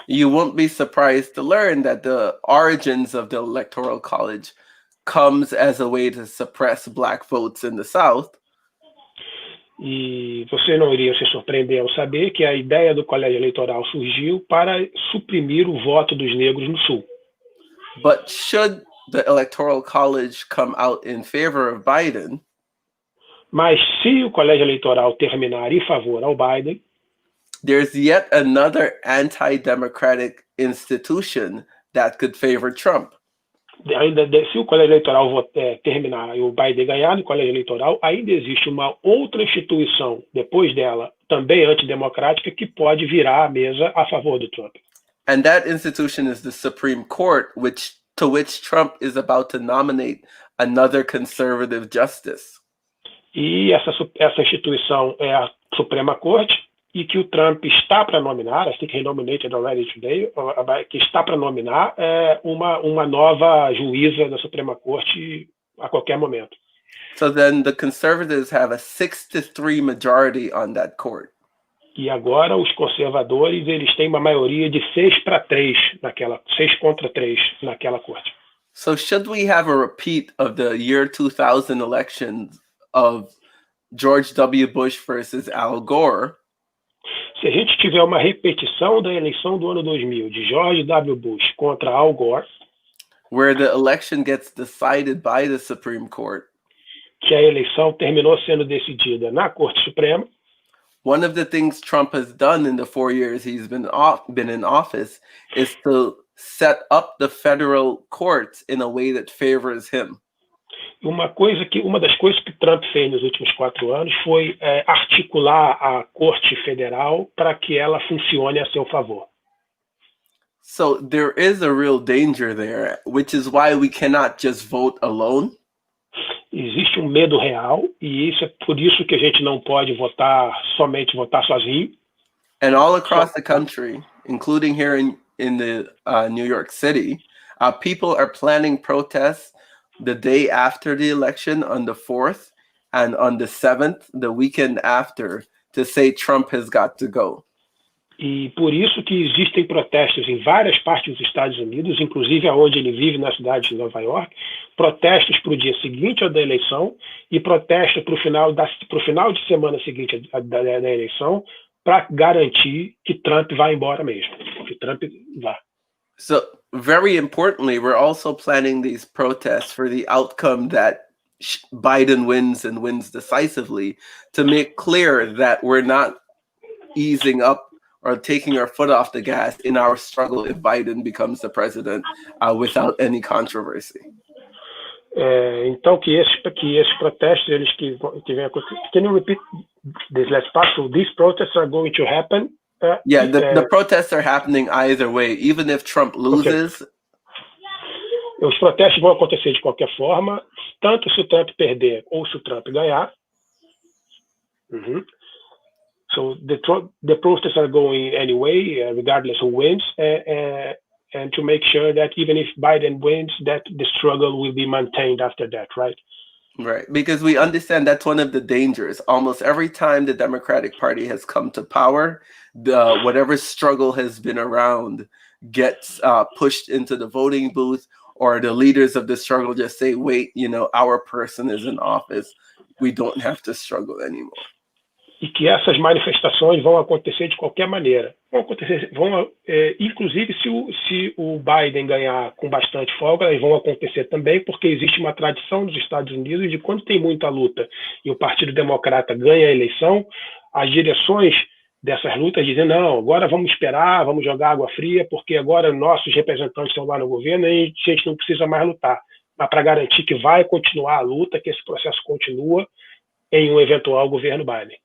You won't be surprised to learn that the origins of the Electoral College comes as a way to suppress black votes in the South. E você não iria se surpreender ao saber que a ideia do colégio eleitoral surgiu para suprimir o voto dos negros no Sul. But should the Electoral College come out in favor of Biden, mas se o colégio eleitoral terminar em favor ao Biden, there's yet another anti-democratic institution that could favor Trump. Se o colégio eleitoral terminar e o Biden ganhar no colégio eleitoral, ainda existe uma outra instituição, depois dela, também antidemocrática, que pode virar a mesa a favor do Trump. And that institution is the Supreme Court, to which Trump is about to nominate another conservative justice. E essa instituição é a Suprema Corte, e que o Trump está para nominar, I think he nominated already today, que está para nominar uma nova juíza da Suprema Corte a qualquer momento. So then the conservatives have a 6-3 majority on that court. E agora os conservadores eles têm uma maioria de 6-3 6 contra 3 naquela corte. So should we have a repeat of the year 2000 elections of George W. Bush versus Al Gore? Se a gente tiver uma repetição da eleição do ano 2000 de George W. Bush contra Al Gore, where the election gets decided by the Supreme Court, que a eleição terminou sendo decidida na Corte Suprema, one of the things Trump has done in the 4 years he's been in office is to set up the federal courts in a way that favors him. Uma das coisas que Trump fez nos últimos 4 anos foi articular a Corte Federal para que ela funcione a seu favor. So there is a real danger there, which is why we cannot just vote alone. Existe um medo real e isso é por isso que a gente não pode votar sozinho. And all across the country, including here in the New York City, people are planning protests the day after the election on the 4th and on the 7th, the weekend after, to say Trump has got to go. E por isso que existem protestos em várias partes dos Estados Unidos, inclusive aonde ele vive, na cidade de Nova York, protestos para o dia seguinte ao da eleição e protestos para o final de semana seguinte da eleição para garantir que Trump vá embora mesmo, que Trump vá. So very importantly, we're also planning these protests for the outcome that Biden wins and wins decisively, to make clear that we're not easing up or taking our foot off the gas in our struggle if Biden becomes the president without any controversy. Então que esses protestos, eles que vêm acontecer. Can you repeat this last part? So these protests are going to happen. Yeah, the protests are happening either way, even if Trump loses. Okay. Os protestos vão acontecer de qualquer forma, tanto se o Trump perder ou se o Trump ganhar. So the protests are going anyway, regardless who wins, and to make sure that even if Biden wins, that the struggle will be maintained after that, right? Right, because we understand that's one of the dangers. Almost every time the Democratic Party has come to power, whatever struggle has been around gets pushed into the voting booth, or the leaders of the struggle just say, wait, our person is in office. We don't have to struggle anymore. E que essas manifestações vão acontecer de qualquer maneira. Inclusive, se o Biden ganhar com bastante folga, elas vão acontecer também, porque existe uma tradição dos Estados Unidos de quando tem muita luta e o Partido Democrata ganha a eleição, as direções dessas lutas dizem, não, agora vamos esperar, vamos jogar água fria, porque agora nossos representantes estão lá no governo e a gente não precisa mais lutar. Mas para garantir que vai continuar a luta, que esse processo continua em um eventual governo Biden.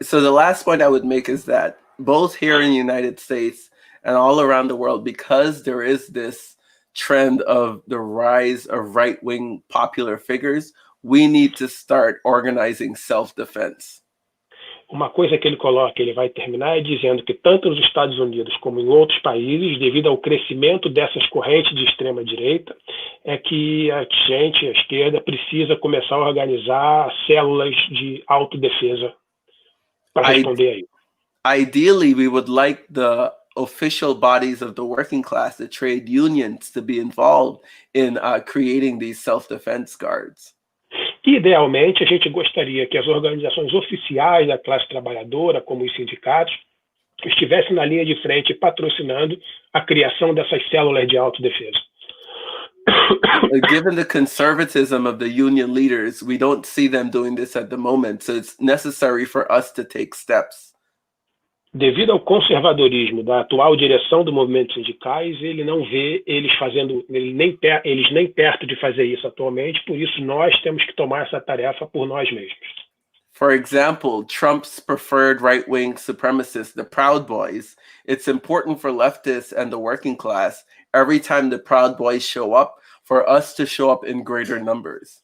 So the last point I would make is that both here in the United States and all around the world, because there is this trend of the rise of right-wing popular figures, we need to start organizing self-defense. Uma coisa que ele coloca, ele vai terminar dizendo que tanto nos Estados Unidos como em outros países, devido ao crescimento dessas correntes de extrema-direita, é que a esquerda, precisa começar a organizar células de autodefesa para responder a isso. Ideally, we would like the official bodies of the working class, the trade unions, to be involved in creating these self-defense guards. Idealmente, a gente gostaria que as organizações oficiais da classe trabalhadora, como os sindicatos, estivessem na linha de frente patrocinando a criação dessas células de autodefesa. Given the conservatism of the union leaders, we don't see them doing this at the moment, so it's necessary for us to take steps. Devido ao conservadorismo da atual direção do movimento sindicais, ele não vê eles nem perto de fazer isso atualmente, por isso nós temos que tomar essa tarefa por nós mesmos. For example, Trump's preferred right-wing supremacists, the Proud Boys, it's important for leftists and the working class, every time the Proud Boys show up, for us to show up in greater numbers.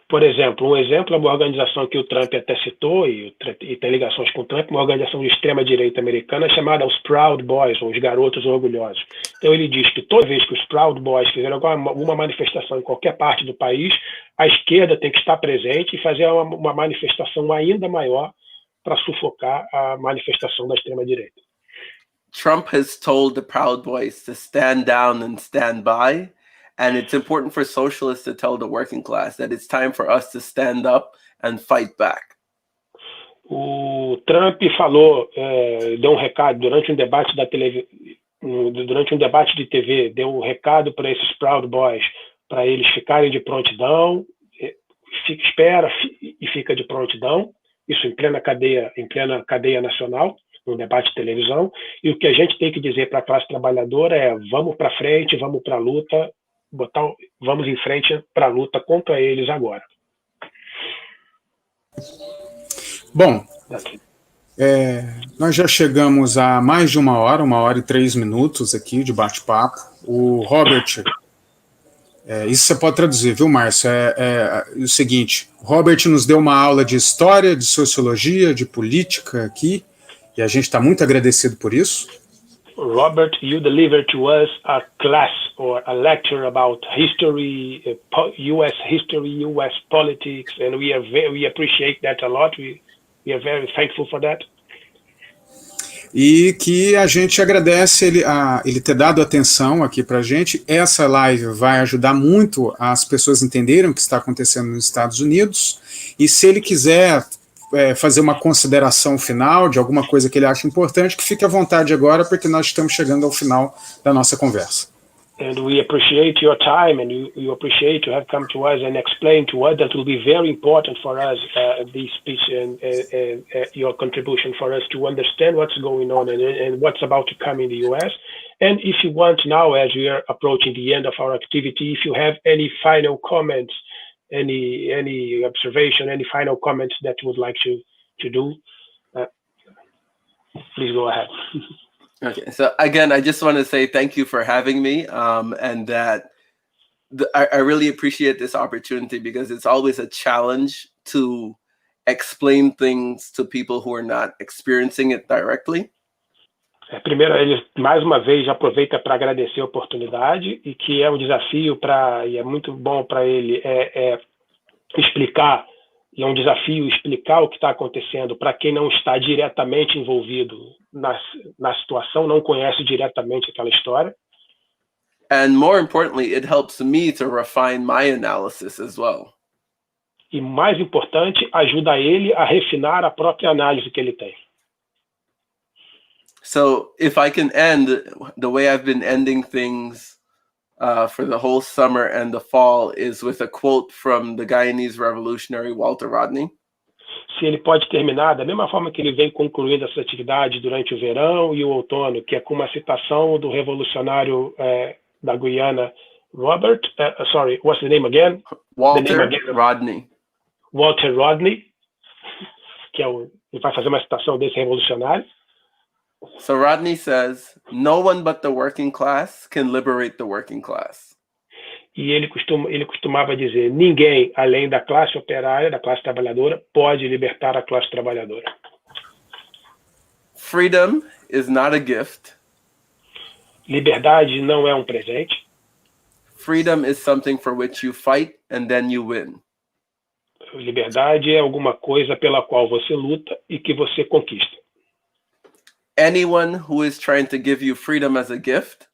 Por exemplo, é uma organização que o Trump até citou e tem ligações com o Trump, uma organização de extrema-direita americana chamada os Proud Boys, ou os Garotos Orgulhosos. Então ele diz que toda vez que os Proud Boys fizeram alguma manifestação em qualquer parte do país, a esquerda tem que estar presente e fazer uma manifestação ainda maior para sufocar a manifestação da extrema-direita. Trump has told the Proud Boys to stand down and stand by. And it's important for socialists to tell the working class that it's time for us to stand up and fight back. O Trump falou, deu um recado durante um debate de TV, deu um recado para esses Proud Boys, para eles ficarem de prontidão, espera e fica de prontidão, isso em plena cadeia nacional, num debate de televisão. E o que a gente tem que dizer para a classe trabalhadora é: vamos para frente, vamos para a luta. Vamos em frente para a luta contra eles agora. Bom, nós já chegamos a mais de 1 hora e 3 minutos aqui de bate-papo. O Robert, isso você pode traduzir, viu, Márcio? É o seguinte: o Robert nos deu uma aula de história, de sociologia, de política aqui, e a gente está muito agradecido por isso. Robert, you delivered to us a class or a lecture about history, U.S. history, U.S. politics, and we appreciate that a lot. We are very thankful for that. E que a gente agradece ele ter dado atenção aqui para a gente. Essa live vai ajudar muito as pessoas entenderem o que está acontecendo nos Estados Unidos. E se ele quiser fazer uma consideração final de alguma coisa que ele acha importante, que fique à vontade agora, porque nós estamos chegando ao final da nossa conversa. And we appreciate your time, and you appreciate to have come to us and explain to us that will be very important for us, this speech and your contribution for us to understand what's going on and what's about to come in the U.S. And if you want now, as we are approaching the end of our activity, if you have any final comments, any observation, any final comments that you would like to do, please go ahead. Okay, so again, I just want to say thank you for having me, and that I really appreciate this opportunity, because it's always a challenge to explain things to people who are not experiencing it directly. Primeiro, ele mais uma vez aproveita para agradecer a oportunidade, e que é um desafio e é muito bom para ele explicar, e é um desafio explicar o que está acontecendo para quem não está diretamente envolvido na situação, não conhece diretamente aquela história. And more importantly, it helps me to refine my analysis as well. E mais importante, ajuda ele a refinar a própria análise que ele tem. So if I can end the way I've been ending things for the whole summer and the fall is with a quote from the Guyanese revolutionary Walter Rodney. Se ele pode terminar da mesma forma que ele vem concluindo essa atividade durante o verão e o outono, que é com uma citação do revolucionário da Guiana, Robert, sorry, what's the name again? Walter Rodney. Walter Rodney, que ele vai fazer uma citação desse revolucionário. So Rodney says, no one but the working class can liberate the working class. E ele costumava dizer, ninguém além da classe operária, da classe trabalhadora, pode libertar a classe trabalhadora. Freedom is not a gift. Liberdade não é um presente. Freedom is something for which you fight and then you win. Liberdade é alguma coisa pela qual você luta e que você conquista. Anyone who is trying to give you freedom as a gift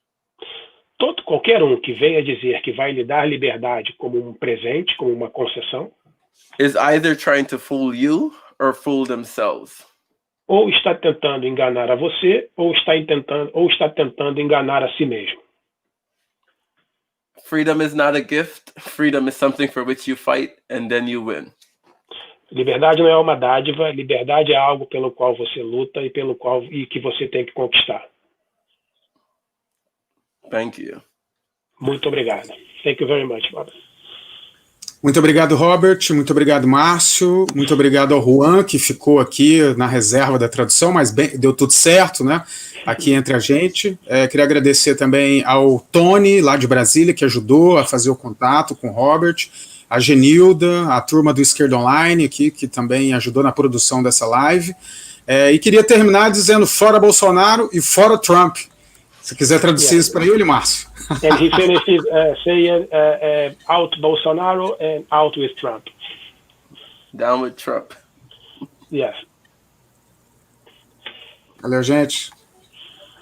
qualquer que venha dizer que vai lhe dar liberdade como um presente, como uma concessão, is either trying to fool you or fool themselves. Ou está tentando enganar a você, ou está tentando enganar a si mesmo. Freedom is not a gift. Freedom is something for which you fight and then you win. Liberdade não é uma dádiva, liberdade é algo pelo qual você luta e que você tem que conquistar. Thank you. Muito obrigado. Thank you very much, Robert. Muito obrigado, Robert. Muito obrigado, Márcio. Muito obrigado ao Juan, que ficou aqui na reserva da tradução, mas deu tudo certo, né? Aqui entre a gente. Queria agradecer também ao Tony, lá de Brasília, que ajudou a fazer o contato com o Robert. A Genilda, a turma do Esquerda Online aqui, que também ajudou na produção dessa live. E queria terminar dizendo fora Bolsonaro e fora Trump. Se quiser traduzir isso para ele, Márcio. And he finishes saying out Bolsonaro and out with Trump. Down with Trump. Yes. Valeu, gente.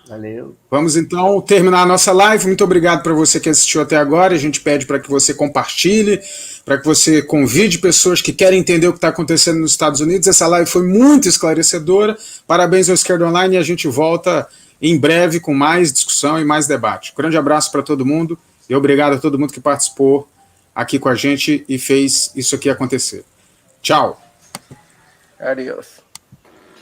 Valeu. Vamos então terminar a nossa live. Muito obrigado para você que assistiu até agora. A gente pede para que você compartilhe, para que você convide pessoas que querem entender o que está acontecendo nos Estados Unidos. Essa live foi muito esclarecedora. Parabéns ao Esquerda Online e a gente volta em breve com mais discussão e mais debate. Grande abraço para todo mundo e obrigado a todo mundo que participou aqui com a gente e fez isso aqui acontecer. Tchau. Adios.